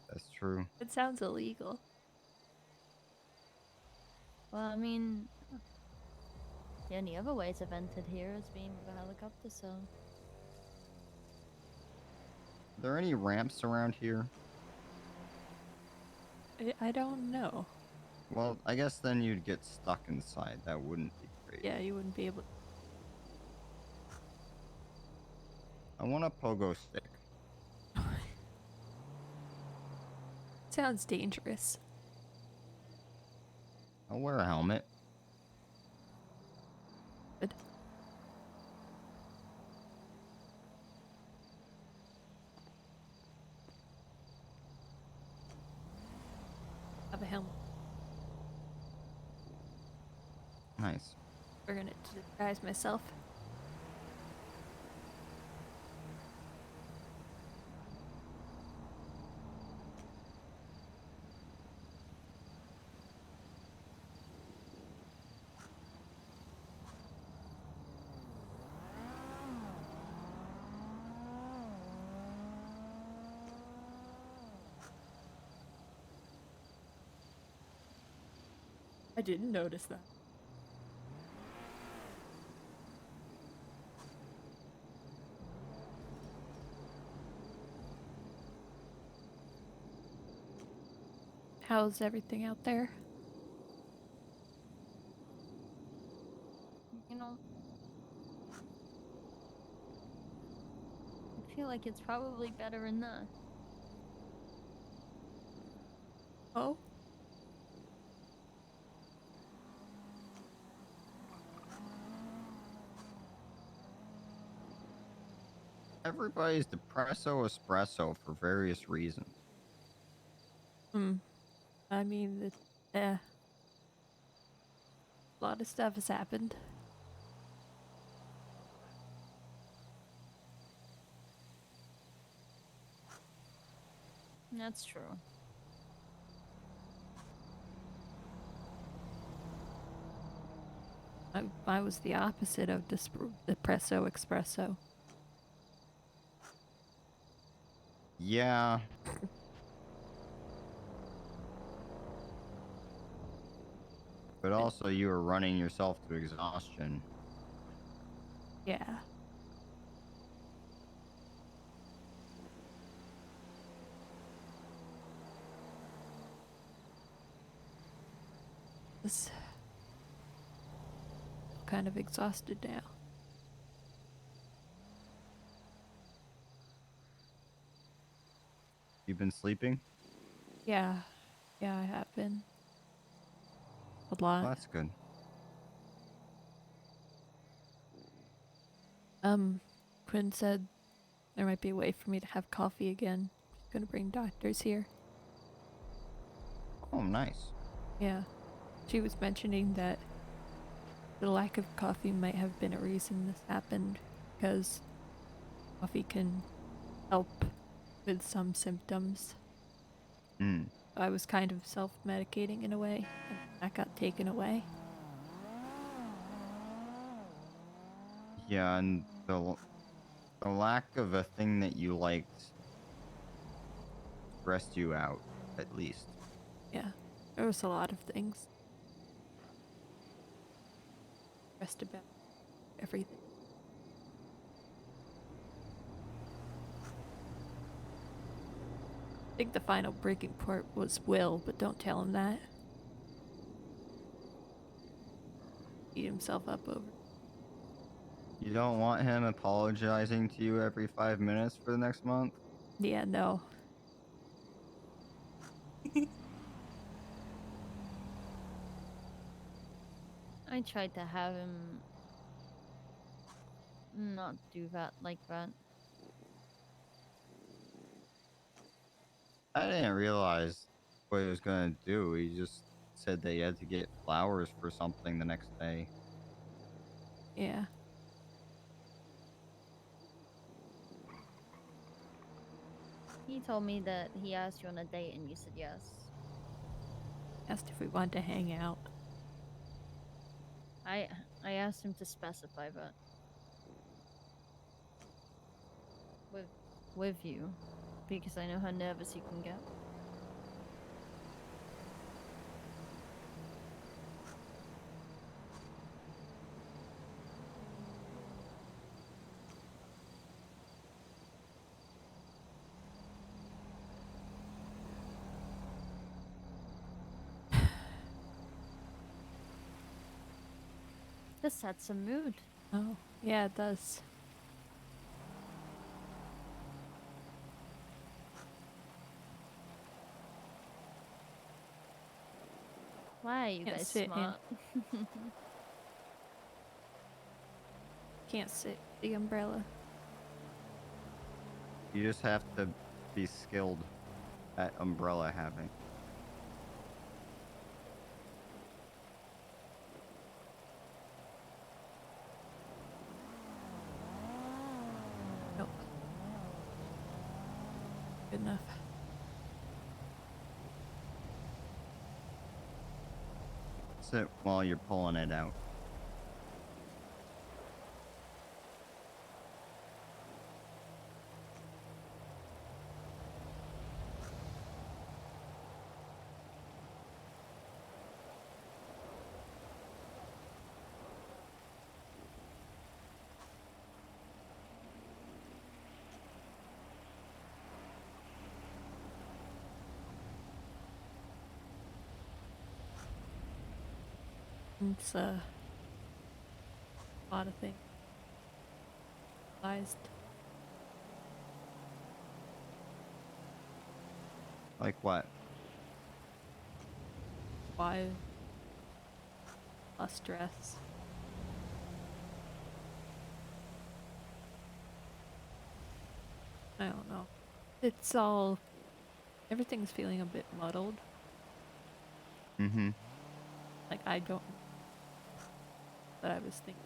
That's true. It sounds illegal. Well, I mean, the only other way to enter here is being with a helicopter, so... Are there any ramps around here? I don't know. Well, I guess then you'd get stuck inside. That wouldn't be great. Yeah, you wouldn't be able. I want a pogo stick. Sounds dangerous. I'll wear a helmet. Good. Have a helmet. Nice. We're gonna disguise myself. I didn't notice that. How's everything out there? You know... I feel like it's probably better in there. Oh? Everybody's depresso espresso for various reasons. I mean, a lot of stuff has happened. That's true. I was the opposite of depresso espresso. Yeah. But also you were running yourself to exhaustion. Yeah. This kind of exhausted now. You've been sleeping? Yeah. Yeah, I have been. A lot. Well, that's good. Quinn said there might be a way for me to have coffee again. She's gonna bring doctors here. Oh, nice. Yeah. She was mentioning that the lack of coffee might have been a reason this happened, because coffee can help with some symptoms. Hmm. I was kind of self-medicating in a way, and that got taken away. Yeah, and the lack of a thing that you liked stressed you out, at least. Yeah, there was a lot of things. stressed about everything. I think the final breaking point was Will, but don't tell him that. Beat himself up over. You don't want him apologizing to you every 5 minutes for the next month? Yeah, no. I tried to have him not do that like that. I didn't realize what he was gonna do. He just said that he had to get flowers for something the next day. Yeah. He told me that he asked you on a date and you said yes. Asked if we wanted to hang out. I I asked him to specify that with you because I know how nervous you can get. This sets a mood. Oh, yeah, it does. Why are you Can't guys sit in. smart? Can't sit the umbrella. You just have to be skilled at umbrella having. Nope. Good enough. Sit while you're pulling it out. It's a lot of things. Realized. Like what? Why? Less stress. I don't know. It's all. Everything's feeling a bit muddled. Mm-hmm. Like, I don't. But I was thinking.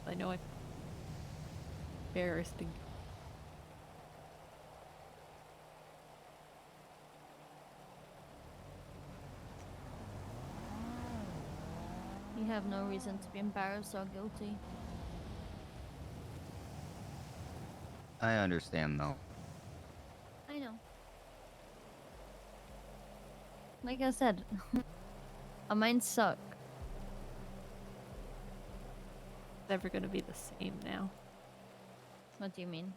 I know I'm embarrassed and You have no reason to be embarrassed or guilty. I understand though. I know. Like I said, our minds suck. never gonna be the same now. What do you mean?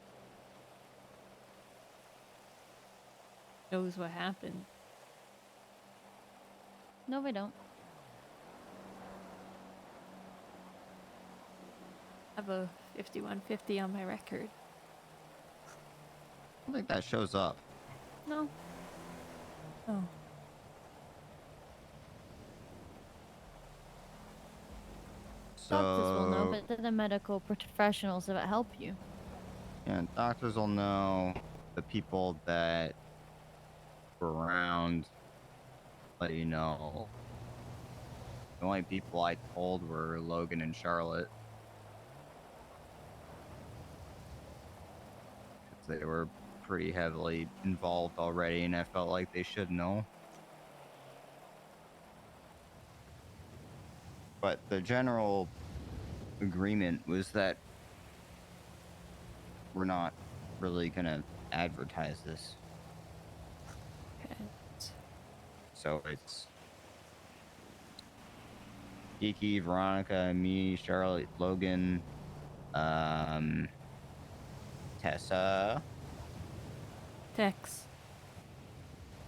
Knows what happened. No, we don't. I have a 5150 on my record. I don't think that shows up. No. Oh. Doctors will know, So but they're the medical professionals that help you. yeah, doctors will know. The people that were around let you know. The only people I told were Logan and Charlotte. 'Cause they were pretty heavily involved already, and I felt like they should know. But the general agreement was that we're not really gonna advertise this. Okay. So it's Kiki, Veronica, me, Charlotte, Logan, um, Tessa. Tex.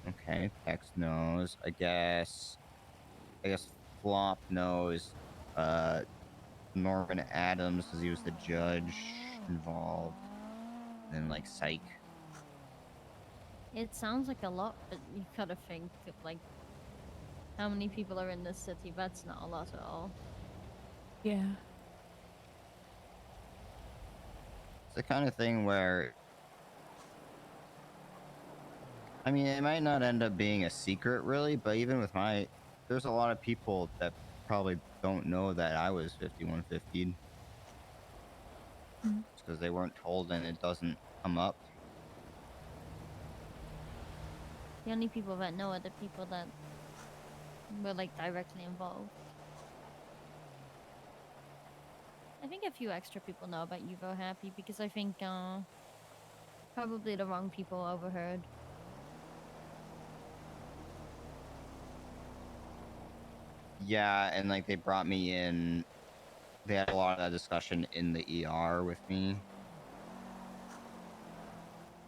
Okay, Tex knows. I guess Flop knows. Norman Adams because he was the judge involved. And then like Psych. It sounds like a lot, but you gotta think of like how many people are in this city. That's not a lot at all. Yeah. It's the kind of thing where, I mean, it might not end up being a secret really, but even with there's a lot of people that probably don't know that I was 5150 Mm. just because they weren't told and it doesn't come up. The only people that know are the people that were like directly involved. I think a few extra people know about you, though, Happy, because I think probably the wrong people overheard. Yeah, and like they brought me in. They had a lot of that discussion in the ER with me.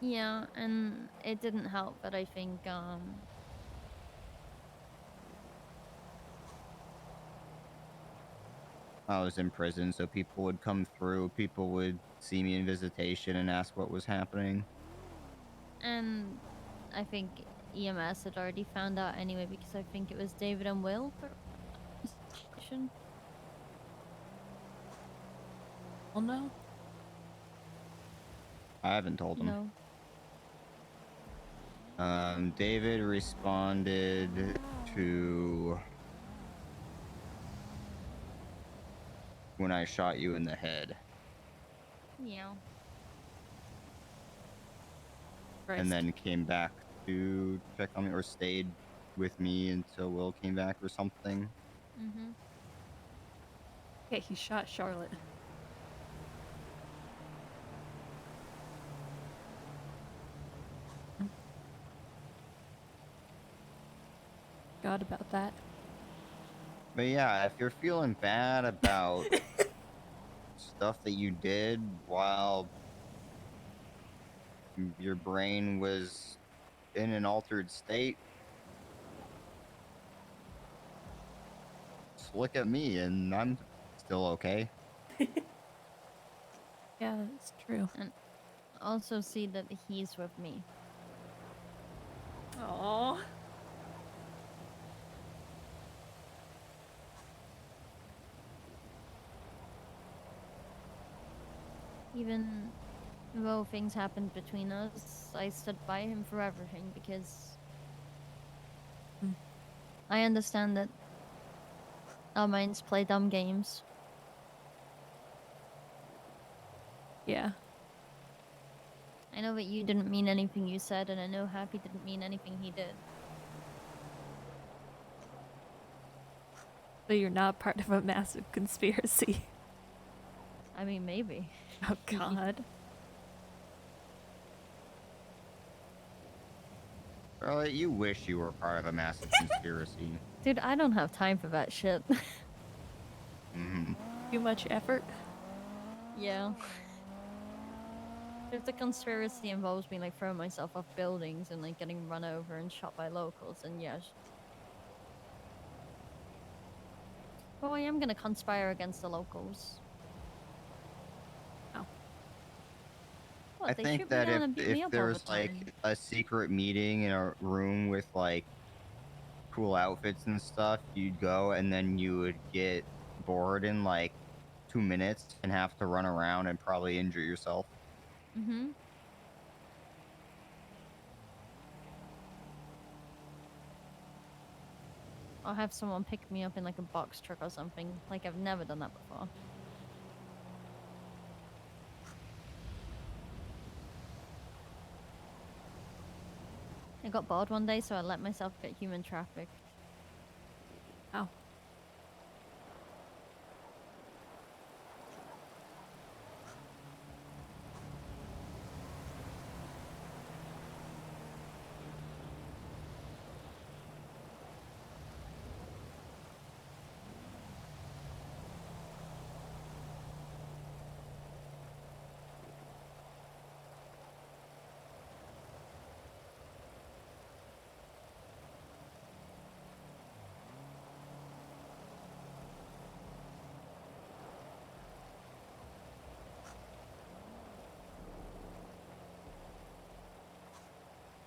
Yeah, and it didn't help, but I think I was in prison, so people would come through. People would see me in visitation and ask what was happening. and I think EMS had already found out anyway because I think it was David and Will for investigation. Well, no. I haven't told them. No. David responded to when I shot you in the head, Yeah. and Christ. then came back to check on me or stayed with me until Will came back or something. Mm-hmm. Okay, he shot Charlotte. Mm. God about that. But yeah, if you're feeling bad about stuff that you did while your brain was in an altered state, just look at me and I'm still okay. Yeah, that's true. And also see that he's with me. Aww. Even though things happened between us, I stood by him for everything because Mm. I understand that our minds play dumb games. Yeah. I know that you didn't mean anything you said, and I know Happy didn't mean anything he did. So you're not part of a massive conspiracy. I mean, maybe. Oh, God. Charlotte, you wish you were part of a massive conspiracy. Dude, I don't have time for that shit. Hmm. Too much effort? Yeah. If the conspiracy involves me like throwing myself off buildings and like getting run over and shot by locals, then yes. But I am gonna conspire against the locals. Oh. I What, they think shoot me that down and beat me if up all the there's like time. a secret meeting in a room with like cool outfits and stuff, you'd go and then you would get bored in like 2 minutes and have to run around and probably injure yourself. Mm-hmm. I'll have someone pick me up in like a box truck or something. Like I've never done that before. I got bored one day, so I let myself get human trafficked. Oh.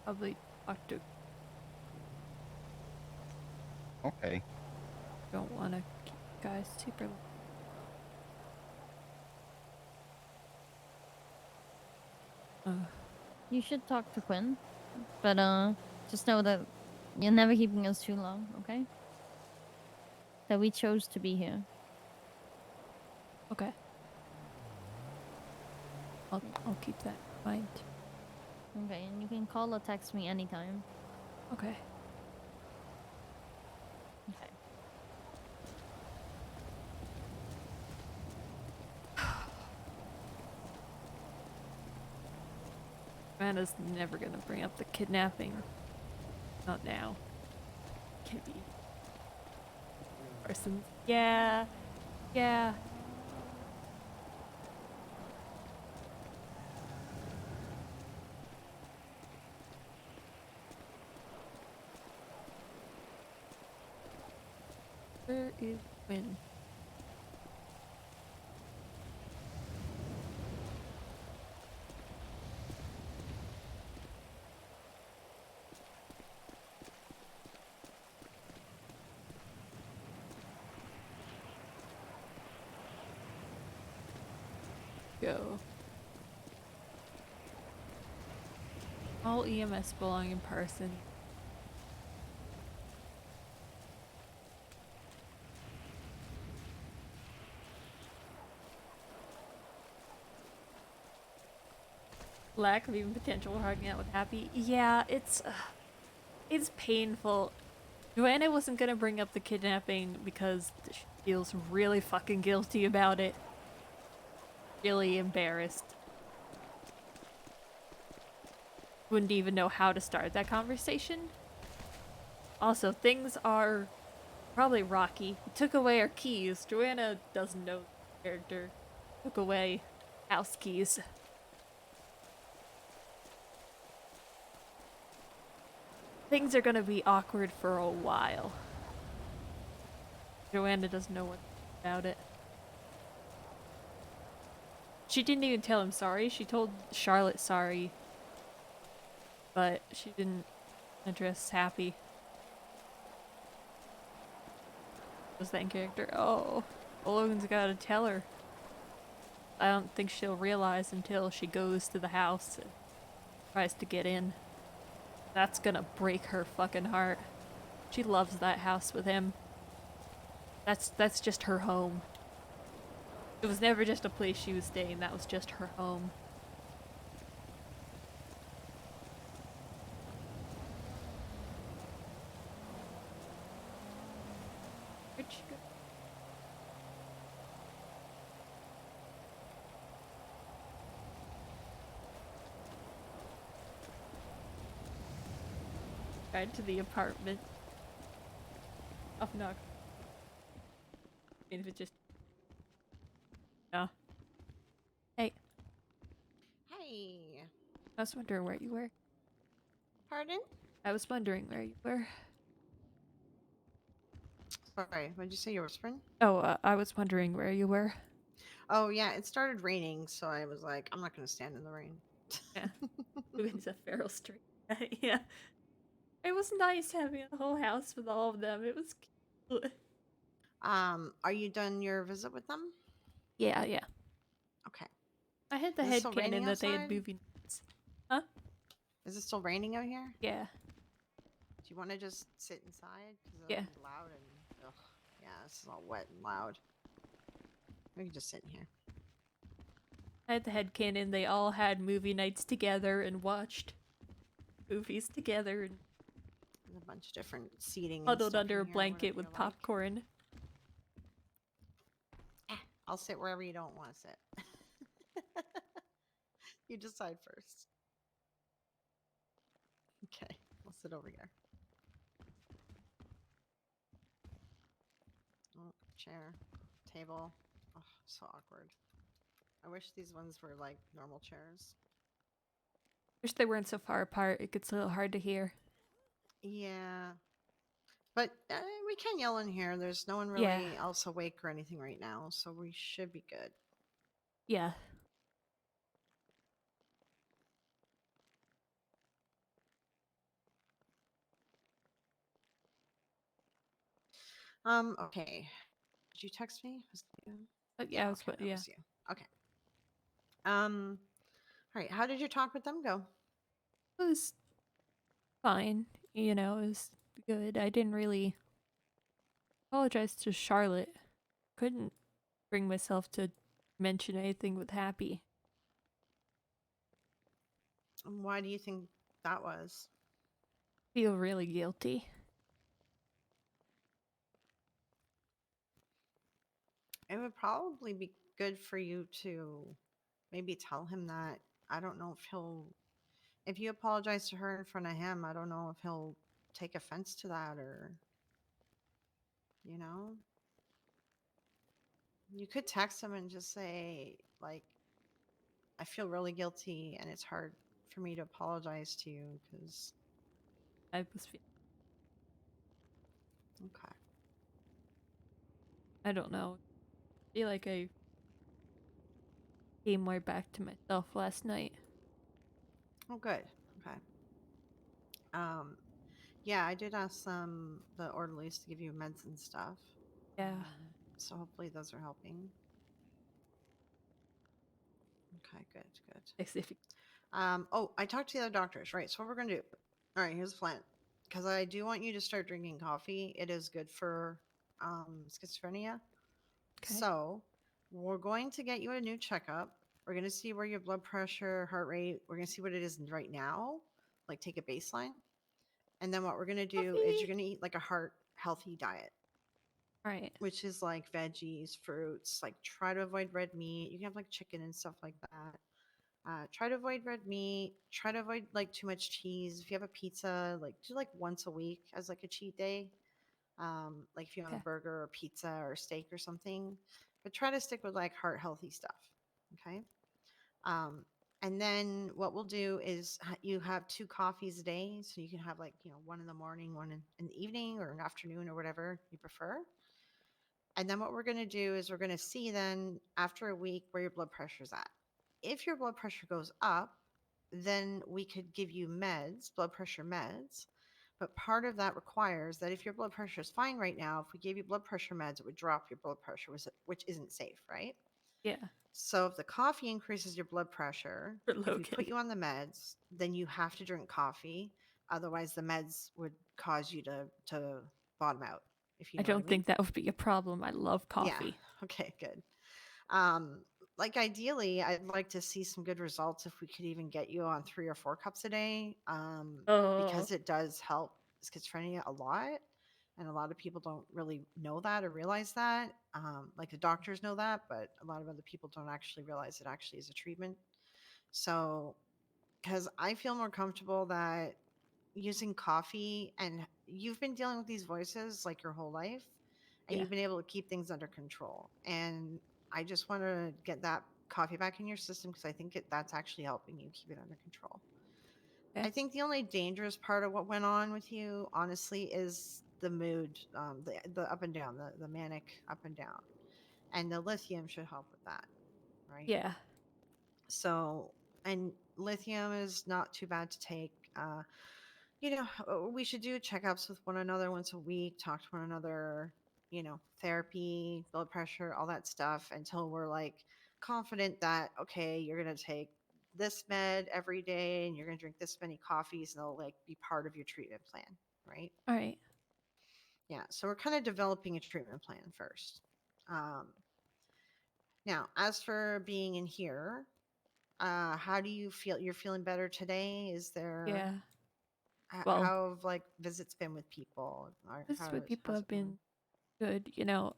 probably talk to. Okay. Don't want to keep guys super. You should talk to Quinn, but just know that you're never keeping us too long, okay? That we chose to be here. Okay. I'll keep that in mind. Okay, and you can call or text me anytime. Okay. Okay. Amanda's never gonna bring up the kidnapping. Not now. Can't be. Parsons. Yeah. Yeah. Where is Quinn? Go. All EMS belong in person. Lack of even potential for hanging out with Happy. Yeah, it's painful. Joanna wasn't gonna bring up the kidnapping because she feels really fucking guilty about it. Really embarrassed. Wouldn't even know how to start that conversation. Also, things are probably rocky. We took away our keys. Joanna doesn't know the character. Took away house keys. Things are gonna be awkward for a while. Joanna doesn't know what about it. She didn't even tell him sorry. She told Charlotte sorry. But she didn't address Happy. Was that in character? Oh. Logan's gotta tell her. I don't think she'll realize until she goes to the house and tries to get in. That's gonna break her fucking heart. She loves that house with him. That's just her home. It was never just a place she was staying, that was just her home. Where'd she go? Right to the apartment. Off knock. I mean, if it just. Yeah. Hey, Hey. I was wondering where you were. Pardon? I was wondering where you were. Sorry, what did you say? You were whispering? Oh, I was wondering where you were. Oh, yeah, it started raining, so I was like, I'm not going to stand in the rain. Yeah. Moving to Feral Street. Yeah. It was nice having a whole house with all of them. It was cute. Are you done your visit with them? Yeah, yeah. Okay. I had the Is it still headcanon raining that they had outside? movie nights. Huh? Is it still raining out here? Yeah. Do you want to just sit inside? Because it'll Yeah. be loud and, ugh, yeah, this is all wet and loud. We can just sit in here. I had the headcanon they all had movie nights together and watched movies together and There's a bunch of different seating and huddled stuff under a in here, blanket whatever with you like. popcorn. I'll sit wherever you don't want to sit. You decide first. Okay, I'll sit over here. Oh, chair, table. Oh, so awkward. I wish these ones were like normal chairs. Wish they weren't so far apart. It gets a little hard to hear. Yeah. But we can yell in here. There's no one really Yeah. else awake or anything right now, so we should be good. Yeah. Okay. Did you text me? Was it you? Yeah, I was, Okay, that yeah. was you. Okay. All right. How did your talk with them go? It was fine. You know, it was good. I didn't really apologize to Charlotte. Couldn't bring myself to mention anything with Happy. And why do you think that was? Feel really guilty. It would probably be good for you to maybe tell him that. I don't know if he'll, if you apologize to her in front of him, I don't know if he'll take offense to that or, you know, you could text him and just say, like, I feel really guilty and it's hard for me to apologize to you because, I was feel okay. I don't know. Feel like I came more back to myself last night. Oh, good. Okay. Um, yeah, I did ask the orderlies to give you meds and stuff. Yeah. So hopefully those are helping. Okay, good, good. As if Oh, I talked to the other doctors, right? So what we're gonna do? All right, here's the plan. Because I do want you to start drinking coffee. It is good for schizophrenia. okay. So we're going to get you a new checkup. We're gonna see where your blood pressure, heart rate. We're gonna see what it is right now. Like take a baseline, and then what we're gonna do is you're Coffee. gonna eat like a heart healthy diet, Alright. which is like veggies, fruits. Like try to avoid red meat. You can have like chicken and stuff like that. Try to avoid red meat. Try to avoid like too much cheese. If you have a pizza, like do like once a week as like a cheat day. Like if you have a Okay. burger or pizza or steak or something, but try to stick with like heart healthy stuff. Okay. Um, and then what we'll do is you have two coffees a day, so you can have like one in the morning, one in the evening, or an afternoon, or whatever you prefer. And then what we're going to do is we're going to see then after a week where your blood pressure is at. If your blood pressure goes up, then we could give you meds, blood pressure meds. But part of that requires that if your blood pressure is fine right now, if we gave you blood pressure meds, it would drop your blood pressure, which isn't safe, right? Yeah. So if the coffee increases your blood pressure, For if we put Logan. you on the meds, then you have to drink coffee. Otherwise, the meds would cause you to bottom out, if you I know what I don't mean. think that would be a problem. I love Yeah. coffee. Okay, good. Um, like ideally, I'd like to see some good results if we could even get you on 3 or 4 cups a day, Oh. because it does help schizophrenia a lot. And a lot of people don't really know that or realize that. Like the doctors know that, but a lot of other people don't actually realize it actually is a treatment. So, because I feel more comfortable that using coffee, and you've been dealing with these voices like your whole life, and Yeah. you've been able to keep things under control. And I just want to get that coffee back in your system because I think that's actually helping you keep it under control. Okay. I think the only dangerous part of what went on with you, honestly, is the mood, the up and down, the manic up and down, and the lithium should help with that, right? Yeah. So, and lithium is not too bad to take. We should do checkups with one another once a week, talk to one another, therapy, blood pressure, all that stuff until we're like confident that, okay, you're going to take this med every day and you're going to drink this many coffees and they'll like be part of your treatment plan, right? Alright. Yeah. So we're kind of developing a treatment plan first. Um, Now, as for being in here, how do you feel? You're feeling better today? Is there Yeah. Well, how have like visits been with people? Or this is what people how's have it going? been good. You know,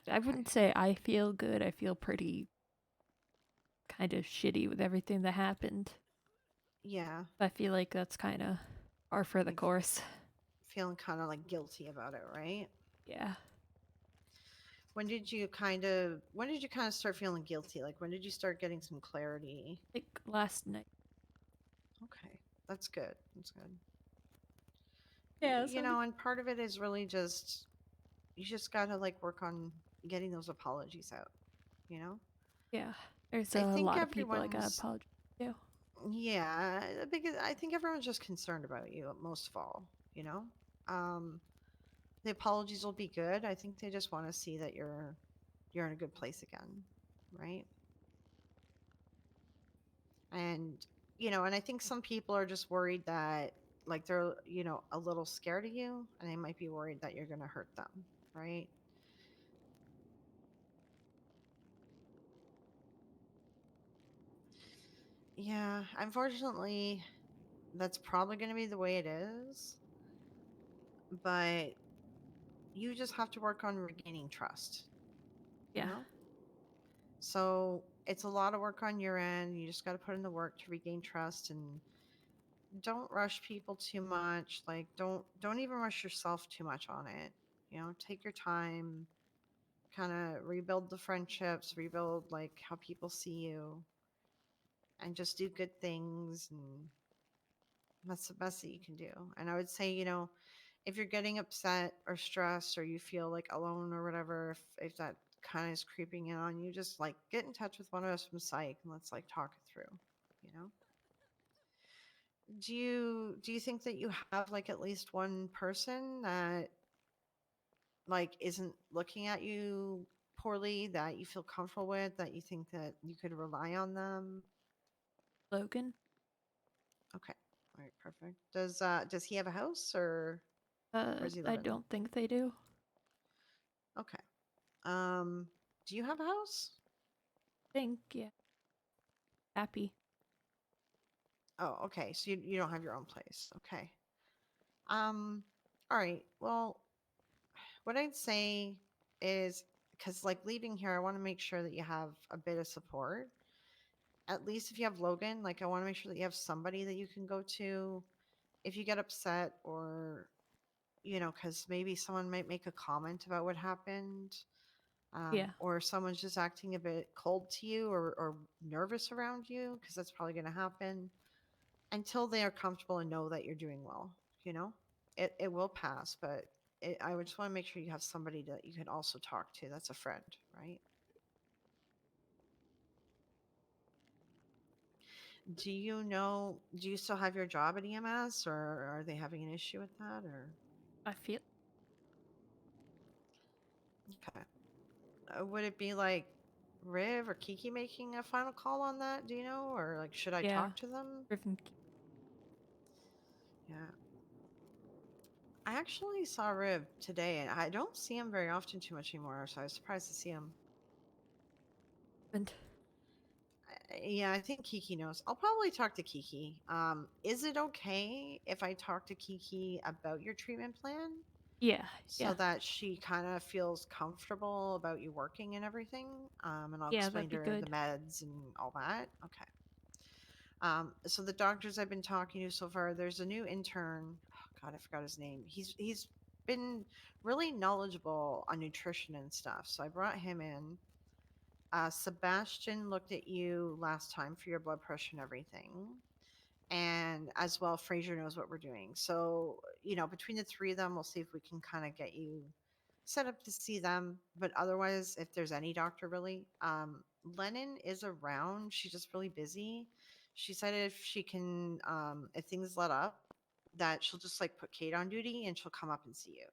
I Okay. wouldn't say I feel good. I feel pretty kind of shitty with everything that happened. Yeah. But I feel like that's kind of par for the Like course. feeling kind of like guilty about it, right? Yeah. When did you kind of start feeling guilty? Like when did you start getting some clarity? Like last night. Okay. That's good. That's good. Yeah, so And part of it is really just you just got to like work on getting those apologies out, you know? yeah. There's I a think lot of people I got everyone's apologize to. yeah, because I think everyone's just concerned about you most of all, you know? Um the apologies will be good. I think they just want to see that you're in a good place again, right? And and I think some people are just worried that like they're, a little scared of you and they might be worried that you're going to hurt them, right? Yeah, unfortunately, that's probably going to be the way it is, but you just have to work on regaining trust, you Yeah. know? So, it's a lot of work on your end. You just got to put in the work to regain trust and don't rush people too much. Like don't even rush yourself too much on it. Take your time, kind of rebuild the friendships, rebuild like how people see you, and just do good things. And that's the best that you can do. And I would say, if you're getting upset or stressed or you feel like alone or whatever, if that kind of is creeping in on you, just like get in touch with one of us from psych and let's like talk it through, you know? Do you think that you have like at least one person that like isn't looking at you poorly, that you feel comfortable with, that you think that you could rely on them? Logan? Okay. All right, perfect. Does he have a house, or where's he I living? don't think they do. Okay. Um, do you have a house? Think, yeah. Happy. Oh, okay. So you don't have your own place. Okay. All right. Well, what I'd say is, because like leaving here, I want to make sure that you have a bit of support. At least if you have Logan, like I want to make sure that you have somebody that you can go to if you get upset, or because maybe someone might make a comment about what happened, Yeah. or someone's just acting a bit cold to you, or nervous around you, because that's probably going to happen until they are comfortable and know that you're doing well. You know, it will pass, but I would just want to make sure you have somebody that you can also talk to. That's a friend, right? Do you still have your job at EMS, or are they having an issue with that, or? I feel. Okay. Would it be like Riv or Kiki making a final call on that? Do you know? Or like, should I Yeah. talk to them? Griffin. Yeah. I actually saw Riv today, and I don't see him very often too much anymore, so I was surprised to see him. And Yeah, I think Kiki knows. I'll probably talk to Kiki. Is it okay if I talk to Kiki about your treatment plan yeah. so Yeah. that she kind of feels comfortable about you working and everything? And I'll Yeah, that'd explain be to her the good. meds and all that. Okay. So the doctors I've been talking to so far, there's a new intern. Oh God, I forgot his name. He's been really knowledgeable on nutrition and stuff. So I brought him in. Sebastian looked at you last time for your blood pressure and everything, and as well, Fraser knows what we're doing. So between the three of them, we'll see if we can kind of get you set up to see them. But otherwise, if there's any doctor really, Lennon is around. She's just really busy. She said if she can, if things let up, that she'll just like put Kate on duty and she'll come up and see you.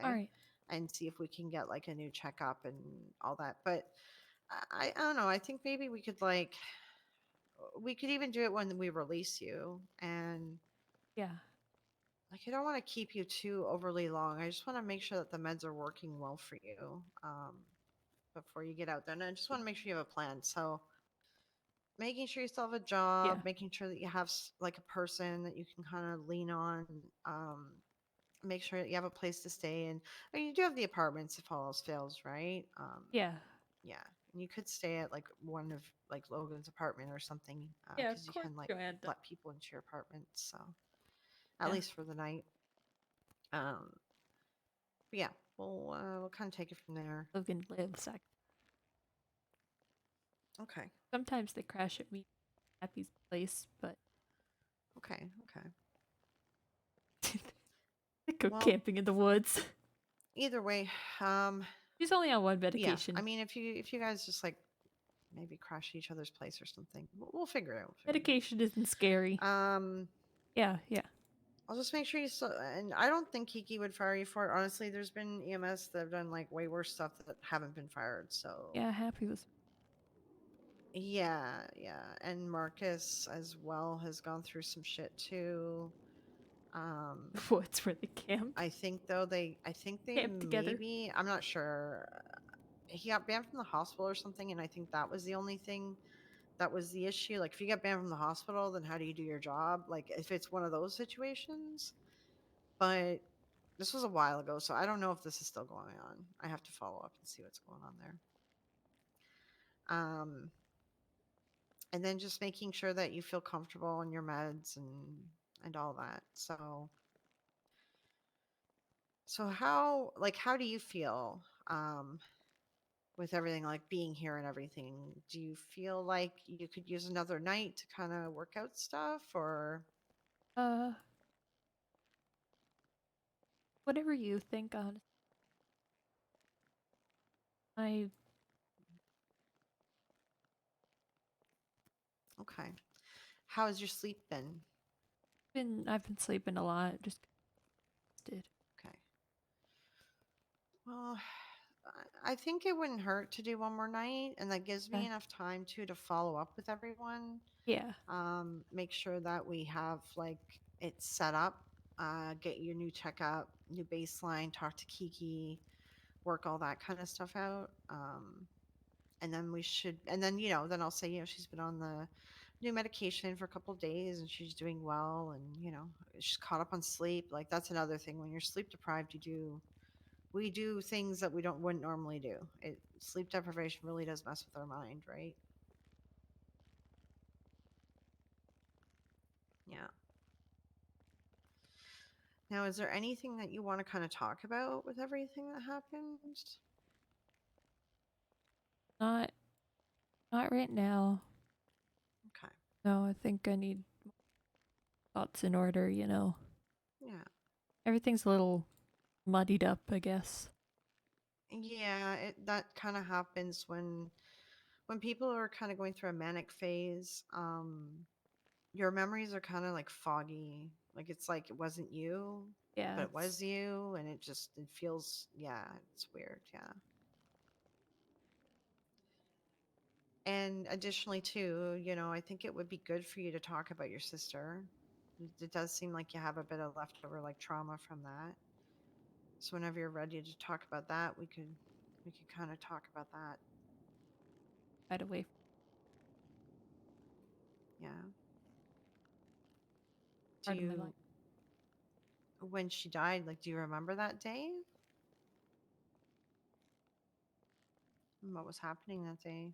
All Okay. right. And see if we can get like a new checkup and all that. But I don't know. I think maybe we could even do it when we release you. And Yeah. like, I don't want to keep you too overly long. I just want to make sure that the meds are working well for you, before you get out there. And I just want to make sure you have a plan. So, making sure you still have a Yeah. job, making sure that you have like a person that you can kind of lean on, um, make sure that you have a place to stay in. I mean, you do have the apartments if all else fails, right? Yeah. Yeah. And you could stay at like one of like Logan's apartment or something, Yeah, of because you course, can like Joanne. let people into your apartment. So, at Yeah. least for the night. Um, but yeah, we'll kind of take it from there. Logan lives. Okay. Sometimes they crash at me Happy's place, but Okay. Okay. they go Well, camping in the woods. either way, um, She's only on one yeah. I medication. mean, if you guys just like maybe crash at each other's place or something, we'll figure it out. We'll figure Medication isn't scary. it out. Yeah, yeah. I'll just make sure you still. And I don't think Kiki would fire you for it. Honestly, there's been EMS that have done like way worse stuff that haven't been fired. So Yeah, happy was yeah, yeah. And Marcus as well has gone through some shit too. Um, the woods where they camped. I think though I think they Camped together. maybe, I'm not sure. He got banned from the hospital or something, and I think that was the only thing that was the issue. Like, if you get banned from the hospital, then how do you do your job? Like, if it's one of those situations. But this was a while ago, so I don't know if this is still going on. I have to follow up and see what's going on there. Um, and then just making sure that you feel comfortable on your meds and all that. So how do you feel with everything, like being here and everything? Do you feel like you could use another night to kind of work out stuff, or Uh, whatever you think, honestly. I've okay? How has your sleep been? been sleeping a lot. Just did. Okay. Well, I think it wouldn't hurt to do one more night, and that gives me enough time to follow up with everyone. Yeah. Make sure that we have like it set up. Get your new checkup, new baseline. Talk to Kiki, work all that kind of stuff out. And then we should, and then then I'll say she's been on the new medication for a couple of days and she's doing well, and she's caught up on sleep. Like, that's another thing. When you're sleep deprived, we do things that we wouldn't normally do. Sleep deprivation really does mess with our mind, right? Yeah. Now, is there anything that you want to kind of talk about with everything that happened? Not not right now. Okay. No, I think I need thoughts in order, Yeah. Everything's a little muddied up, I guess. Yeah, that kind of happens when people are kind of going through a manic phase. Your memories are kind of like foggy. Like, it's like it wasn't you, Yeah, but it was you, and it feels, yeah, it's weird, yeah. And additionally, too, I think it would be good for you to talk about your sister. It does seem like you have a bit of leftover like trauma from that. So whenever you're ready to talk about that, we could kind of talk about that. right away. Yeah. Do Part of my life. you When she died, like, do you remember that day? And what was happening that day?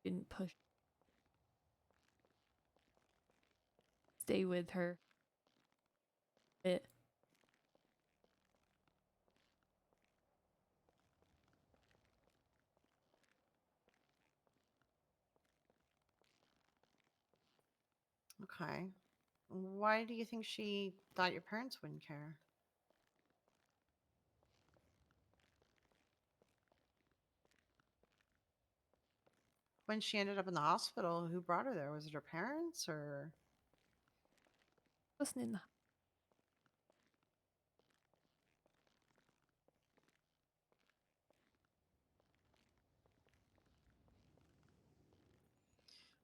Didn't push. Stay with her. Bit. Okay. Why do you think she thought your parents wouldn't care? When she ended up in the hospital, who brought her there? Was it her parents, or Wasn't in the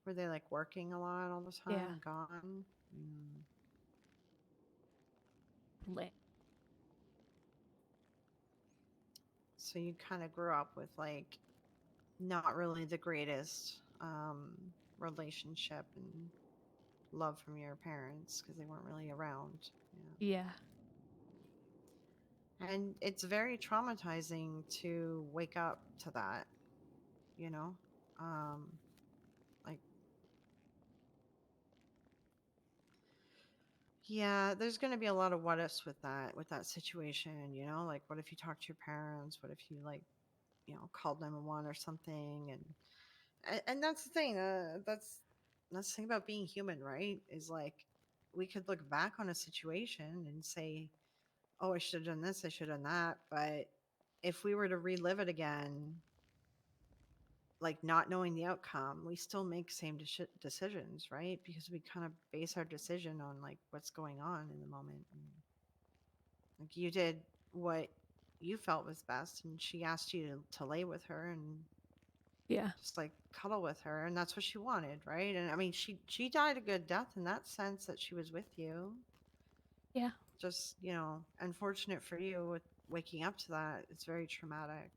were they like working a lot all the time yeah. and gone? Mm. Land. So you kind of grew up with like not really the greatest relationship and love from your parents because they weren't really around. Yeah. Yeah. And it's very traumatizing to wake up to that, you know? Um, like, yeah, there's going to be a lot of what ifs with that situation, Like, what if you talk to your parents? What if you, like, called 911 or something? And that's the thing. That's that's the thing about being human, right? Is like we could look back on a situation and say, "Oh, I should have done this. I should have done that." But if we were to relive it again, like not knowing the outcome, we still make same decisions, right? Because we kind of base our decision on like what's going on in the moment. And, like you did what you felt was best, and she asked you to lay with her and Yeah. just like cuddle with her, and that's what she wanted, right? And I mean, she died a good death in that sense that she was with you. Yeah. Just unfortunate for you with waking up to that. It's very traumatic.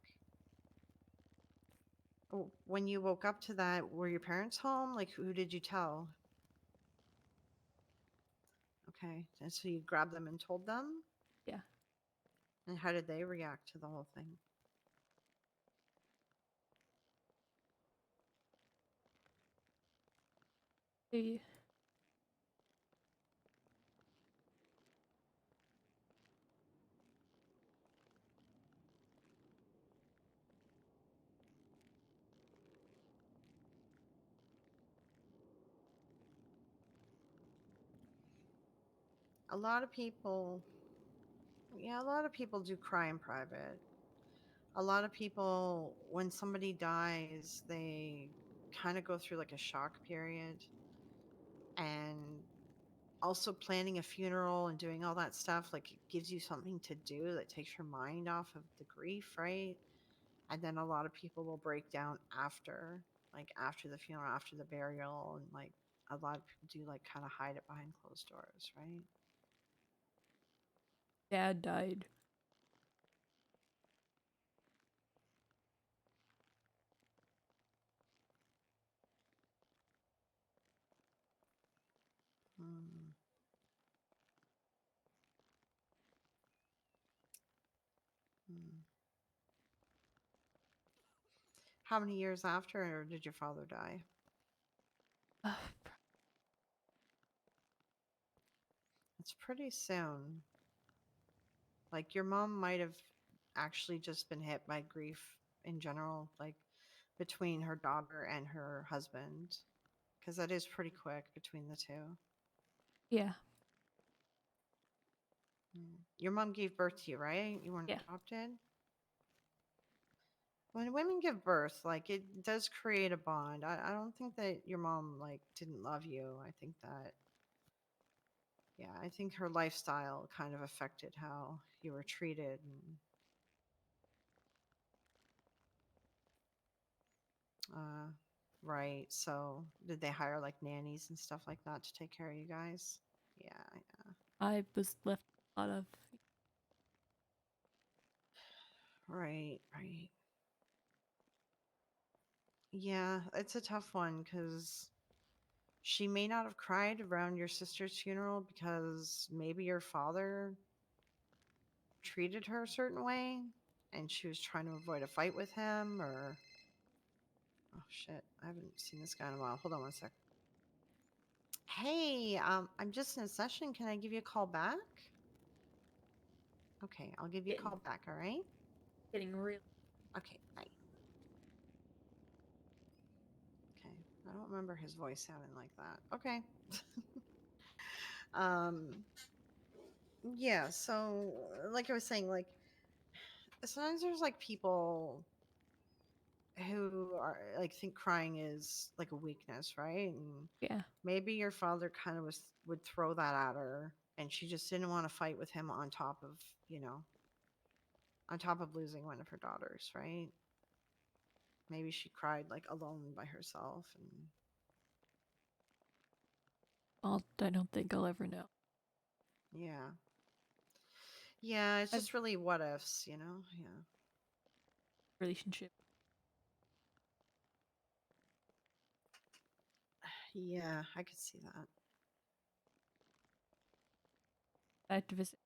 When you woke up to that, were your parents home? Like, who did you tell? Okay. And so you grabbed them and told them? Yeah. And how did they react to the whole thing? They, A lot of people, yeah, a lot of people do cry in private. A lot of people, when somebody dies, they kind of go through like a shock period. And also planning a funeral and doing all that stuff, like it gives you something to do that takes your mind off of the grief, right? And then a lot of people will break down after, like after the funeral, after the burial, and like a lot of people do like kind of hide it behind closed doors, right? dad died. Hmm. Hmm. How many years after did your father die? Uh, It's pretty soon. Like your mom might have actually just been hit by grief in general, like between her daughter and her husband, because that is pretty quick between the two. yeah. Your mom gave birth to you, right? You weren't Yeah. adopted? When women give birth, like it does create a bond. I don't think that your mom like didn't love you. I think that yeah, I think her lifestyle kind of affected how you were treated and uh right. So did they hire like nannies and stuff like that to take care of you guys? Yeah, yeah. I was left a lot of. Right, right. Yeah, it's a tough one because she may not have cried around your sister's funeral because maybe your father treated her a certain way and she was trying to avoid a fight with him or oh shit, I haven't seen this guy in a while. Hold on one sec. Hey, I'm just in a session. Can I give you a call back? Okay, I'll give you a Getting, call back, all right? getting real. Okay, bye. Okay. I don't remember his voice sounding like that. Okay. um yeah, so like I was saying, like sometimes there's like people who are like think crying is like a weakness, right? And Yeah. maybe your father kind of would throw that at her and she just didn't want to fight with him on top of, on top of losing one of her daughters, right? Maybe she cried like alone by herself and I don't think I'll ever know. yeah. Yeah, it's I've just really what ifs, you know? Yeah. relationship Yeah, I could see that. I had to visit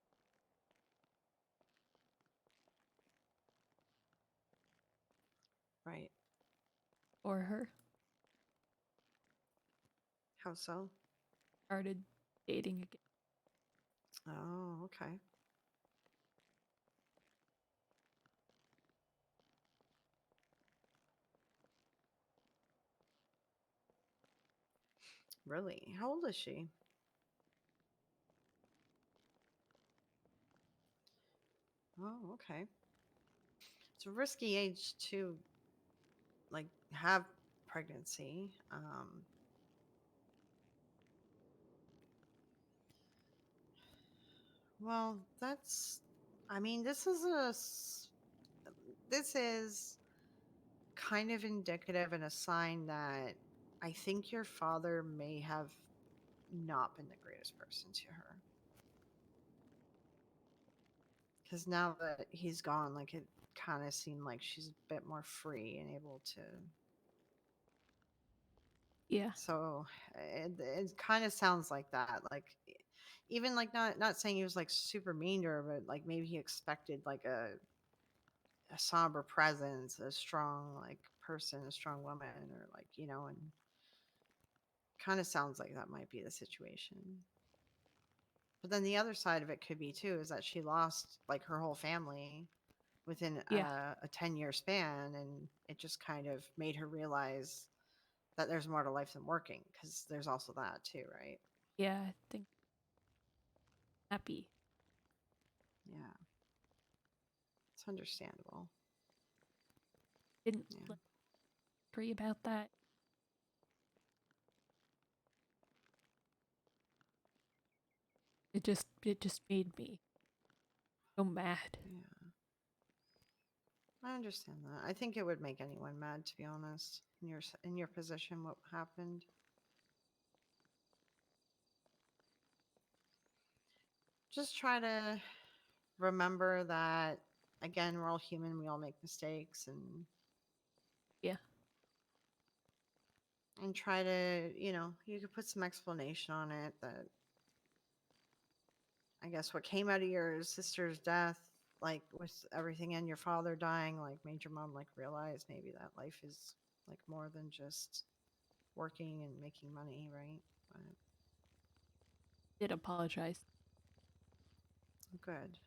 Right. for her. How so? Started dating again. Oh, okay. Really? How old is she? Oh, okay. It's a risky age to like have pregnancy. Well, that's. I mean, this is kind of indicative and a sign that I think your father may have not been the greatest person to her. Because now that he's gone, like it kind of seemed like she's a bit more free and able to. Yeah. So it kind of sounds like that. Like even like not saying he was like super mean to her, but like maybe he expected like a somber presence, a strong like person, a strong woman, or like and kind of sounds like that might be the situation. But then the other side of it could be too is that she lost like her whole family within Yeah. a 10-year span, and it just kind of made her realize that there's more to life than working, because there's also that too, right? Yeah. I think happy. Yeah, it's understandable. Didn't Yeah. agree about that. It just made me so mad. Yeah, I understand that. I think it would make anyone mad, to be honest, in your position. What happened? Just try to remember that, again, we're all human. We all make mistakes, Yeah. and try to, you could put some explanation on it that I guess what came out of your sister's death, like with everything and your father dying, like made your mom like realize maybe that life is like more than just working and making money, right? But Did apologize. good.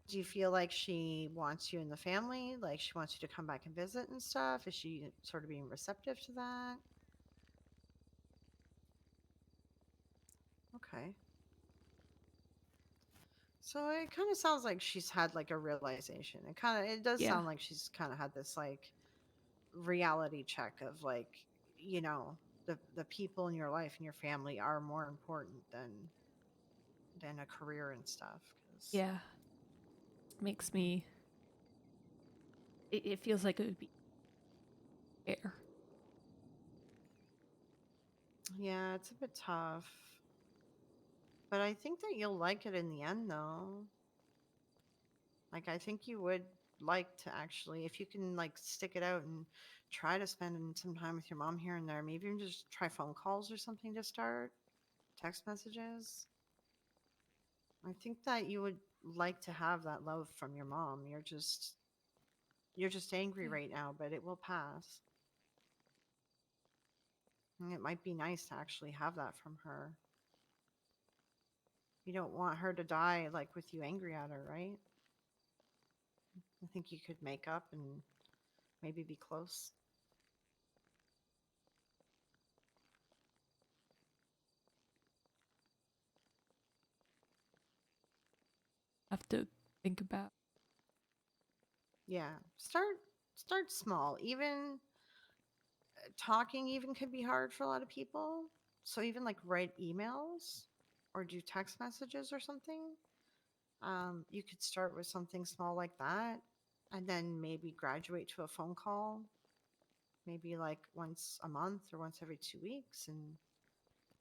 Do you feel like she wants you in the family? Like she wants you to come back and visit and stuff? Is she sort of being receptive to that? Okay. So it kind of sounds like she's had like a realization. It does Yeah. sound like she's kind of had this like reality check of like, you know, the people in your life and your family are more important than a career and stuff. Because Yeah. Makes me. It feels like it would be fair. yeah, it's a bit tough. But I think that you'll like it in the end, though. Like, I think you would like to actually, if you can, like, stick it out and try to spend some time with your mom here and there, maybe even just try phone calls or something to start, text messages. I think that you would like to have that love from your mom. You're just angry Yeah. right now, but it will pass. And it might be nice to actually have that from her. You don't want her to die like with you angry at her, right? I think you could make up and maybe be close. Have to think about. Yeah. Start small. Even talking even could be hard for a lot of people. So even like write emails or do text messages or something. You could start with something small like that, and then maybe graduate to a phone call, maybe like once a month or once every 2 weeks, and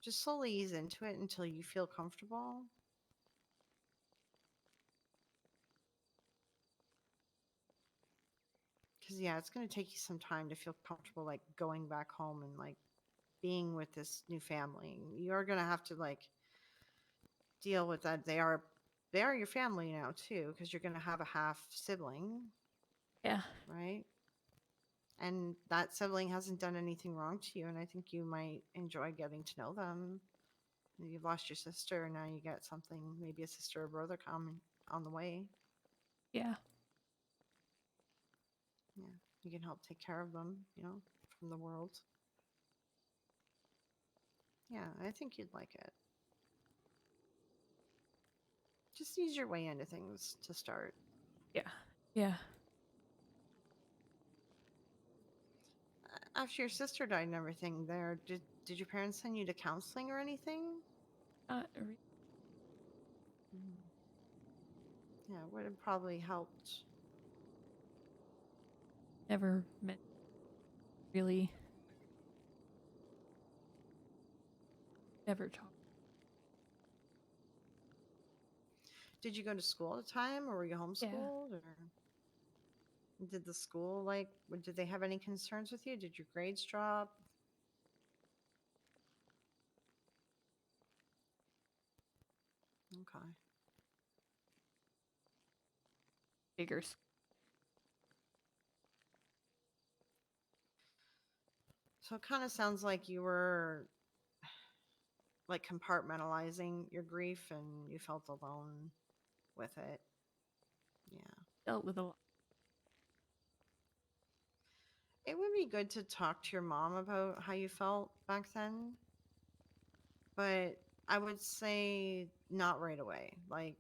just slowly ease into it until you feel comfortable. Because, yeah, it's going to take you some time to feel comfortable, like going back home and like being with this new family. You're going to have to like deal with that. They are your family now too, because you're going to have a half sibling, Yeah. right? And that sibling hasn't done anything wrong to you, and I think you might enjoy getting to know them. You've lost your sister, and now you get something, maybe a sister or brother coming on the way. Yeah. Yeah, you can help take care of them, from the world. Yeah, I think you'd like it. Just ease your way into things to start. Yeah. Yeah. After your sister died and everything, there did your parents send you to counseling or anything? Not re- Mm. Yeah, would have probably helped. never met really never talked. Did you go to school at the time, or were you Yeah. homeschooled, or did the school did they have any concerns with you? Did your grades drop? Okay. Figures. So it kind of sounds like you were like compartmentalizing your grief and you felt alone with it. Yeah. Dealt with a lot. It would be good to talk to your mom about how you felt back then, but I would say not right away. Like,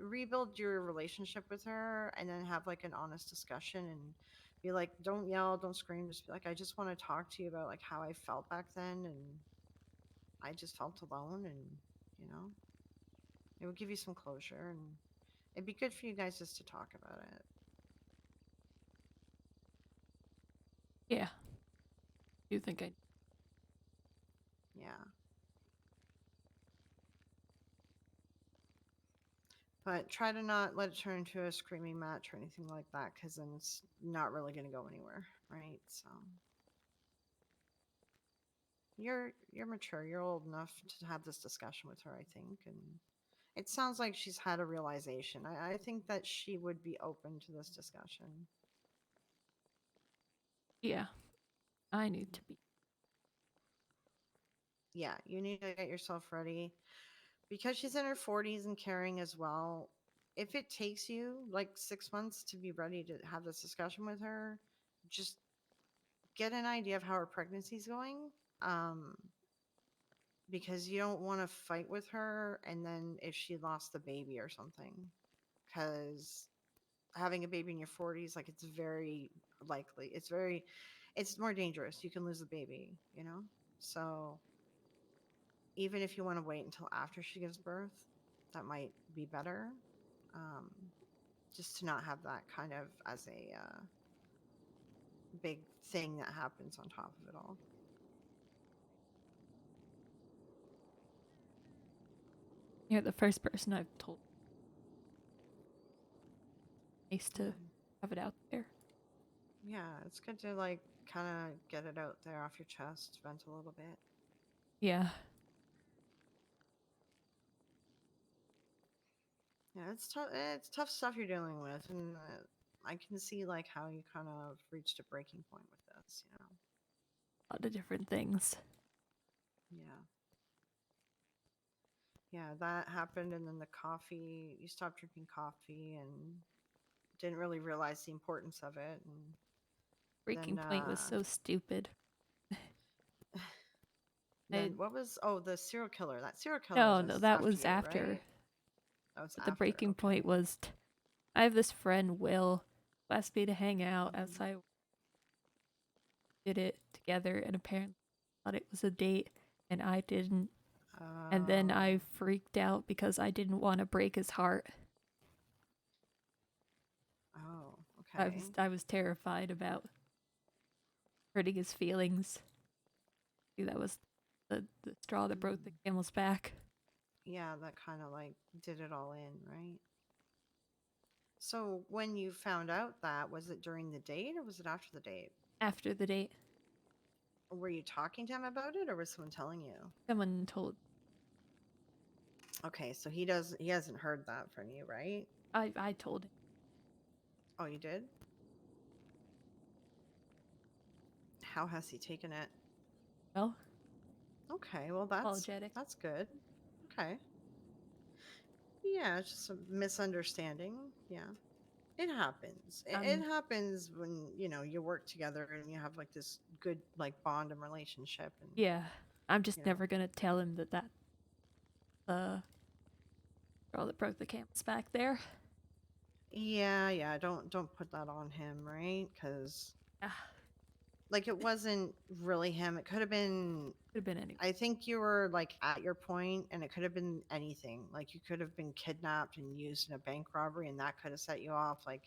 rebuild your relationship with her and then have like an honest discussion and be like, don't yell, don't scream, just be like, I just want to talk to you about like how I felt back then, and I just felt alone, and you know, it would give you some closure, and it'd be good for you guys just to talk about it. Yeah. Do you think I Yeah. But try to not let it turn into a screaming match or anything like that, because then it's not really going to go anywhere, right? So you're mature. You're old enough to have this discussion with her, I think, and it sounds like she's had a realization. I think that she would be open to this discussion. yeah. I need to be. Yeah, you need to get yourself ready because she's in her 40s and carrying as well. If it takes you like 6 months to be ready to have this discussion with her, just get an idea of how her pregnancy's going. Um, because you don't want to fight with her and then if she lost the baby or something. Because having a baby in your 40s, like, it's very likely, it's more dangerous. You can lose the baby, you know? So even if you want to wait until after she gives birth, that might be better. Um, just to not have that kind of as a big thing that happens on top of it all. You're the first person I've told. Nice to Um, have it out there. yeah, it's good to like kind of get it out there off your chest, vent a little bit. Yeah. Yeah, it's tough. It's tough stuff you're dealing with, and I can see like how you kind of reached a breaking point with this. You know. A lot of different things. Yeah. Yeah, that happened, and then the coffee. You stopped drinking coffee and didn't really realize the importance of it, and Breaking then point was so stupid. I then what was? Oh, the serial killer. That serial killer no, no, was that after was you, after. right? That was But the after. breaking point Okay. was I have this friend Will who asked me to hang out Mhm. outside. Did it together, and apparently thought it was a date, and I didn't. And then I Oh. freaked out because I didn't want to break his heart. Oh. I Okay. was I was terrified about hurting his feelings. That was the straw that broke the Mm. camel's back. Yeah, that kind of like did it all in, right? So when you found out that, was it during the date or was it after the date? After the date, Were you talking to him about it or was someone telling you? someone told Okay, so he hasn't heard that from you, right? I told him. Oh, you did? How has he taken it? Well, Okay, well that's apologetic. that's good. Okay. Yeah, it's just a misunderstanding. Yeah. It happens. It Um, happens when, you know, you work together and you have like this good like bond and relationship and yeah, I'm just You know. never gonna tell him that that girl that broke the camel's back there. Yeah. Don't put that on him, right? Because Yeah, like it wasn't really him. It could have been. could have been anyone. I think you were like at your point, and it could have been anything. Like you could have been kidnapped and used in a bank robbery, and that could have set you off. Like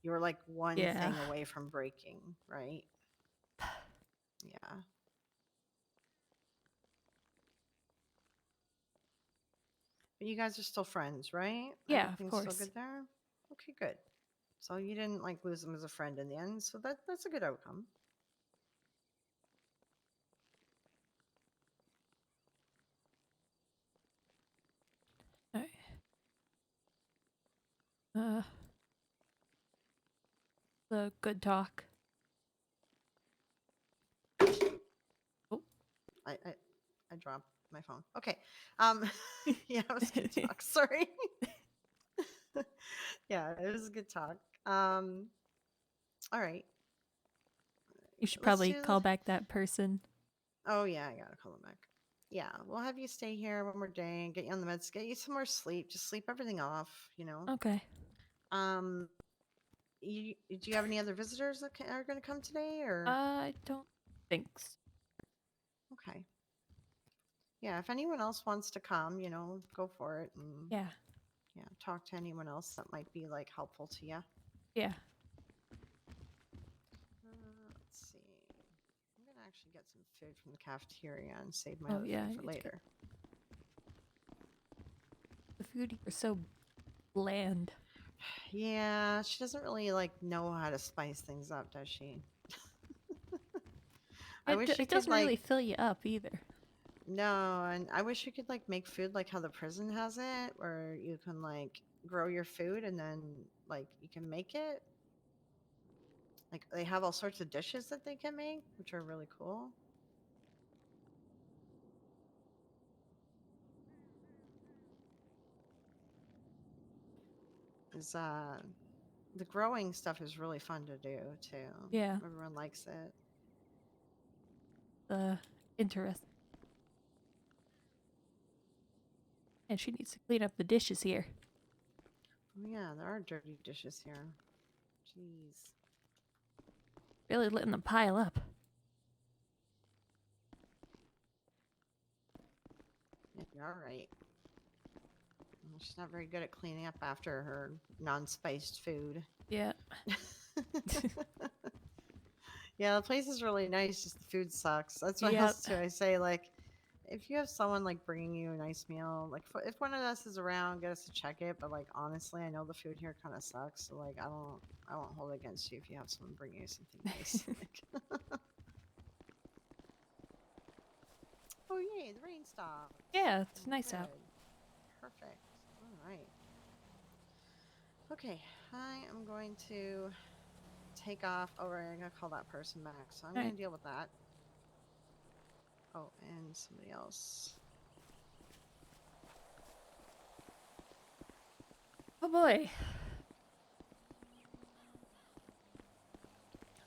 you were like one Yeah. thing away from breaking, right? Yeah. But you guys are still friends, right? Yeah, of Everything's still course. good there? Okay, good. So you didn't like lose him as a friend in the end, so that's a good outcome. Alright. Uh, the good talk. Oh. I dropped my phone. Okay. Yeah, it was good talk. Sorry. Yeah, it was a good talk. All right. You should Let's probably do call back that person. Oh yeah, I gotta call him back. Yeah, we'll have you stay here one more day and get you on the meds, get you some more sleep. Just sleep everything off, you know. Okay. Um, do you have any other visitors that are going to come today, or I don't think so. okay? Yeah, if anyone else wants to come, you know, go for it, and Yeah. yeah, talk to anyone else that might be like helpful to you. Yeah. Let's see. I'm gonna actually get some food from the cafeteria and save my Oh other yeah. food I for need to get later. the food here is so bland. Yeah, she doesn't really like know how to spice things up, does she? I wish she It could doesn't really like fill you up either. no, and I wish you could like make food like how the prison has it, where you can like grow your food and then like you can make it. Like they have all sorts of dishes that they can make, which are really cool. Is the growing stuff is really fun to do too. Yeah. Everyone likes it. The interest. And she needs to clean up the dishes here. Oh yeah, there are dirty dishes here. Jeez. Really letting them pile up. Yeah, you're all right. Well, she's not very good at cleaning up after her non-spiced food. Yeah. Yeah, the place is really nice. Just the food sucks. That's what Yep. else too. I say like, if you have someone like bringing you a nice meal, like if one of us is around, get us to check it. But like honestly, I know the food here kind of sucks. So like, I won't hold it against you if you have someone bring you something nice. Like, oh yay, the rain stopped. Yeah, it's Oh, nice out. good. Perfect. All right. Okay, I am going to take off. Oh, right, I'm gonna call that person back. So I'm gonna Alright. deal with that. Oh, and somebody else. Oh boy.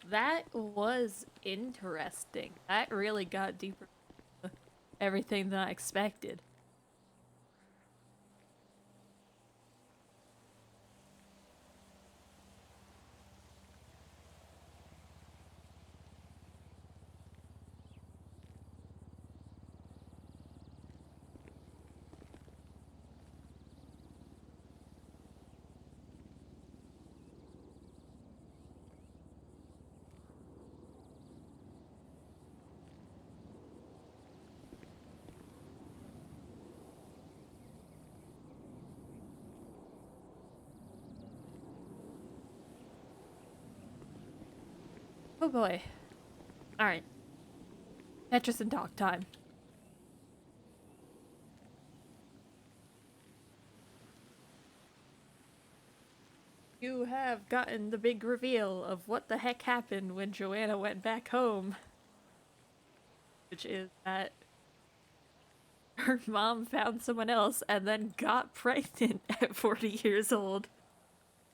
That was interesting. That really got deeper into everything than I expected. Oh boy. Alright. Tetris and talk time. You have gotten the big reveal of what the heck happened when Joanna went back home. Which is that her mom found someone else and then got pregnant at 40 years old.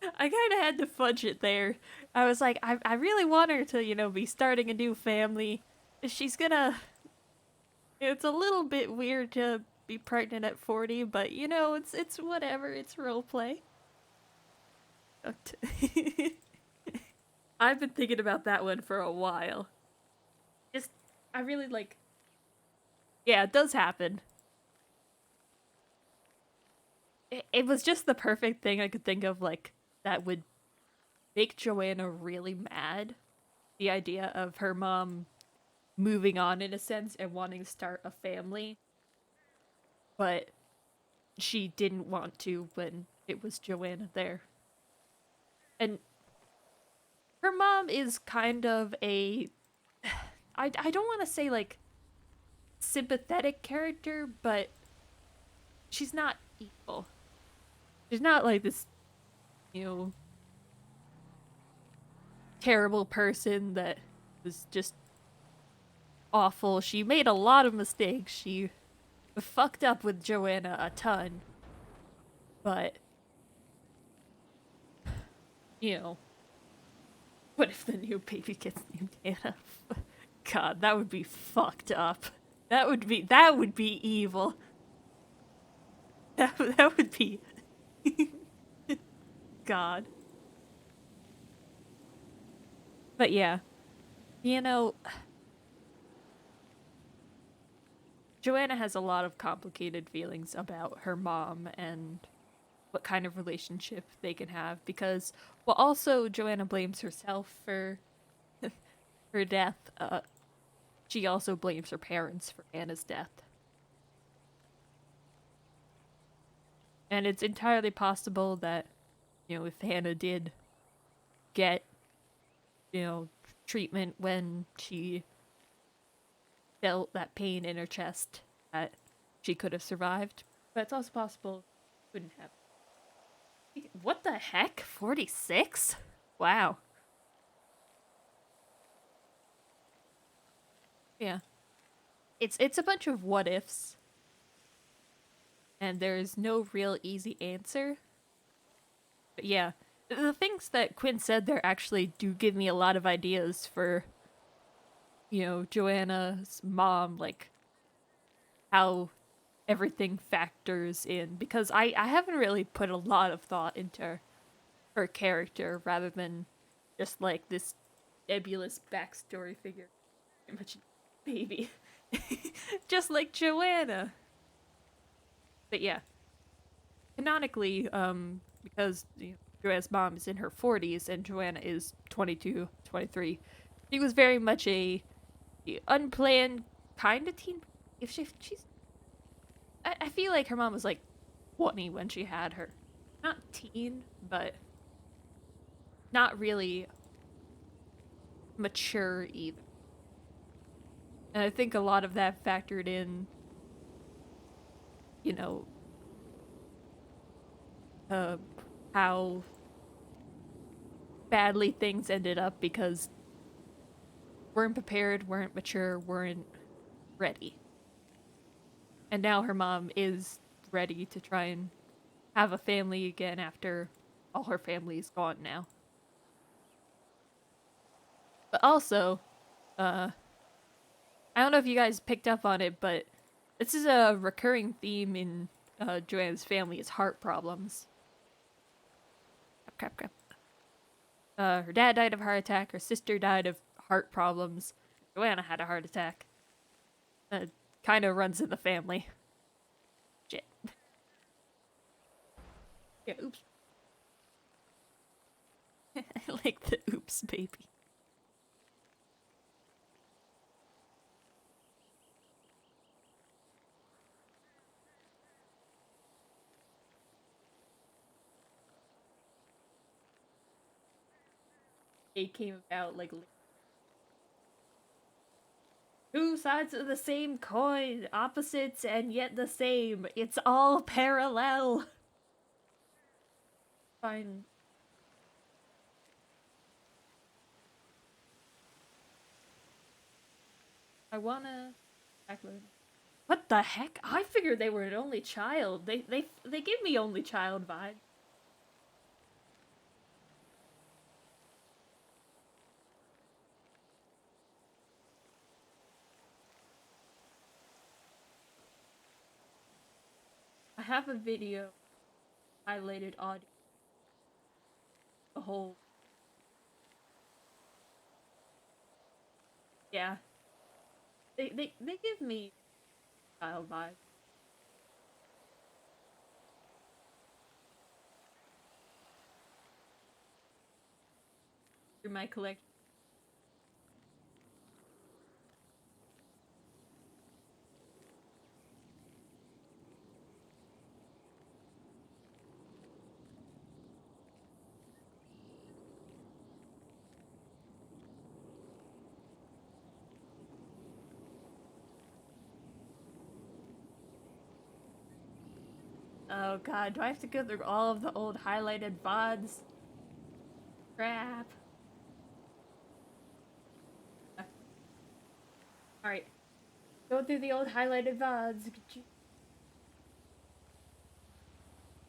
I kind of had to fudge it there. I was like, I really want her to, you know, be starting a new family. She's gonna It's a little bit weird to be pregnant at 40, but you know, it's whatever. It's role play. I've been thinking about that one for a while. Just, I really like. Yeah, it does happen. It was just the perfect thing I could think of, like, that would make Joanna really mad. The idea of her mom moving on, in a sense, and wanting to start a family, but she didn't want to when it was Joanna there. And her mom is kind of a. I don't want to say, like, sympathetic character, but she's not evil. She's not like this, you know, terrible person that was just awful. She made a lot of mistakes. She fucked up with Joanna a ton. But, you know, what if the new baby gets named Anna? God, that would be fucked up. That would be evil. That would be God. But yeah, you know, Joanna has a lot of complicated feelings about her mom and what kind of relationship they can have because, well, also Joanna blames herself for her death. She also blames her parents for Anna's death. And it's entirely possible that, you know, if Hannah did get, you know, treatment when she felt that pain in her chest, that she could have survived. But it's also possible she couldn't have. What the heck? 46? Wow. Yeah. It's a bunch of what ifs. And there's no real easy answer. But yeah, the things that Quinn said there actually do give me a lot of ideas for, you know, Joanna's mom, like how everything factors in. Because I haven't really put a lot of thought into her character rather than just like this nebulous backstory figure. Pretty much a baby. Just like Joanna. But yeah. Canonically, because you know, Joanna's mom is in her 40s and Joanna is 22, 23, she was very much a unplanned kind of teen. If she's, I feel like her mom was like 20 when she had her. Not teen, but not really mature either. And I think a lot of that factored in, you know, how badly things ended up because weren't prepared, weren't mature, weren't ready. And now her mom is ready to try and have a family again after all her family is gone now. But also, I don't know if you guys picked up on it, but this is a recurring theme in Joanne's family is heart problems. Crap. Her dad died of a heart attack, her sister died of heart problems, Joanna had a heart attack. Kind of runs in the family. Shit. Yeah, oops. I like the oops, baby. It came about like two sides of the same coin, opposites and yet the same. It's all parallel. Fine. I wanna. What the heck? I figured they were an only child. They give me only child vibe. have a video highlighted audio. The whole. Yeah. They give me child vibes. Through my collection. Oh god, do I have to go through all of the old highlighted VODs? Crap. Alright. Go through the old highlighted VODs.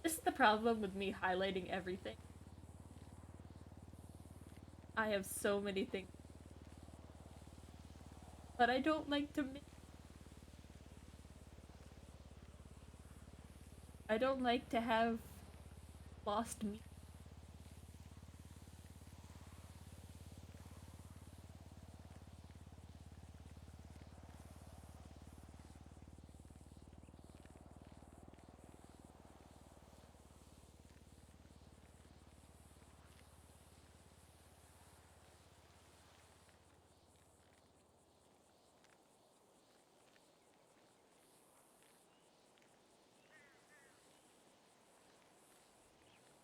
This is the problem with me highlighting everything. I have so many things. But I don't like to I don't like to have lost me.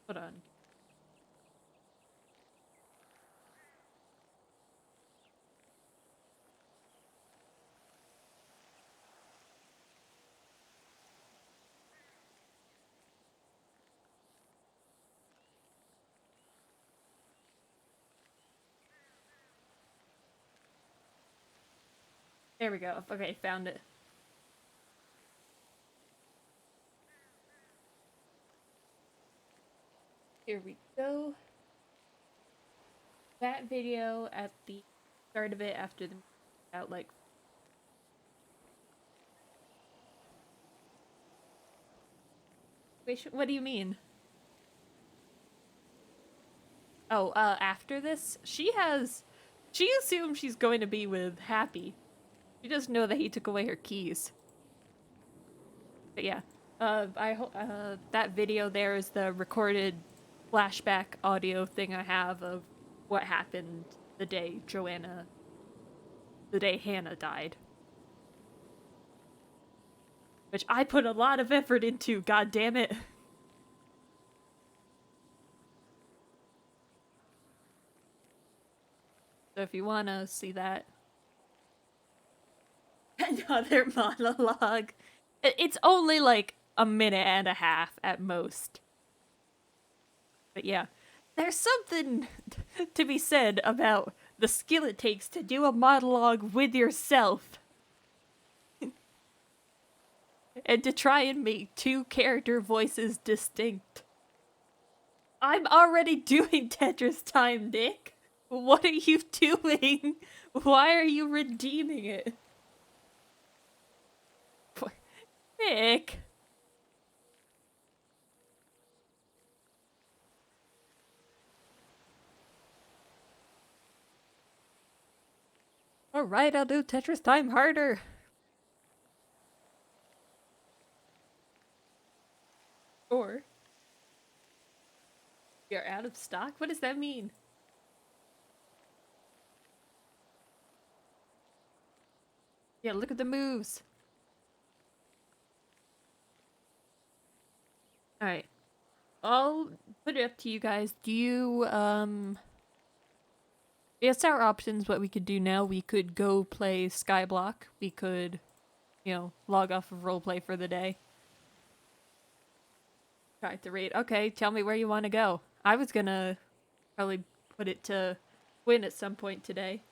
Hold on. There we go. Okay, found it. Here we go. That video at the start of it after the out like wait, what do you mean? Oh, after this? She assumes she's going to be with Happy. She doesn't know that he took away her keys. But yeah, that video there is the recorded flashback audio thing I have of what happened the day Hannah died. Which I put a lot of effort into, god damn it. So if you wanna see that. Another monologue. It's only like a minute and a half at most. But yeah, there's something to be said about the skill it takes to do a monologue with yourself. And to try and make two character voices distinct. I'm already doing Tetris time, Nick. What are you doing? Why are you redeeming it? Nick. Alright, I'll do Tetris time harder. Or you're out of stock? What does that mean? Yeah, look at the moves. Alright. I'll put it up to you guys. Do you, it's our options what we could do now. We could go play Skyblock. We could, log off of roleplay for the day. Try to read. Okay, tell me where you want to go. I was gonna probably put it to Quinn at some point today.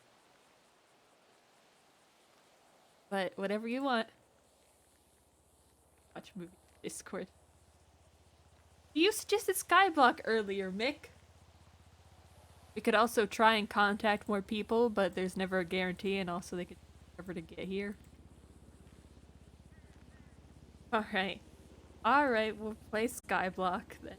But whatever you want. Watch movie Discord. You suggested Skyblock earlier, Mick. We could also try and contact more people, but there's never a guarantee, and also they could never to get here. Alright. All right, we'll play Skyblock then.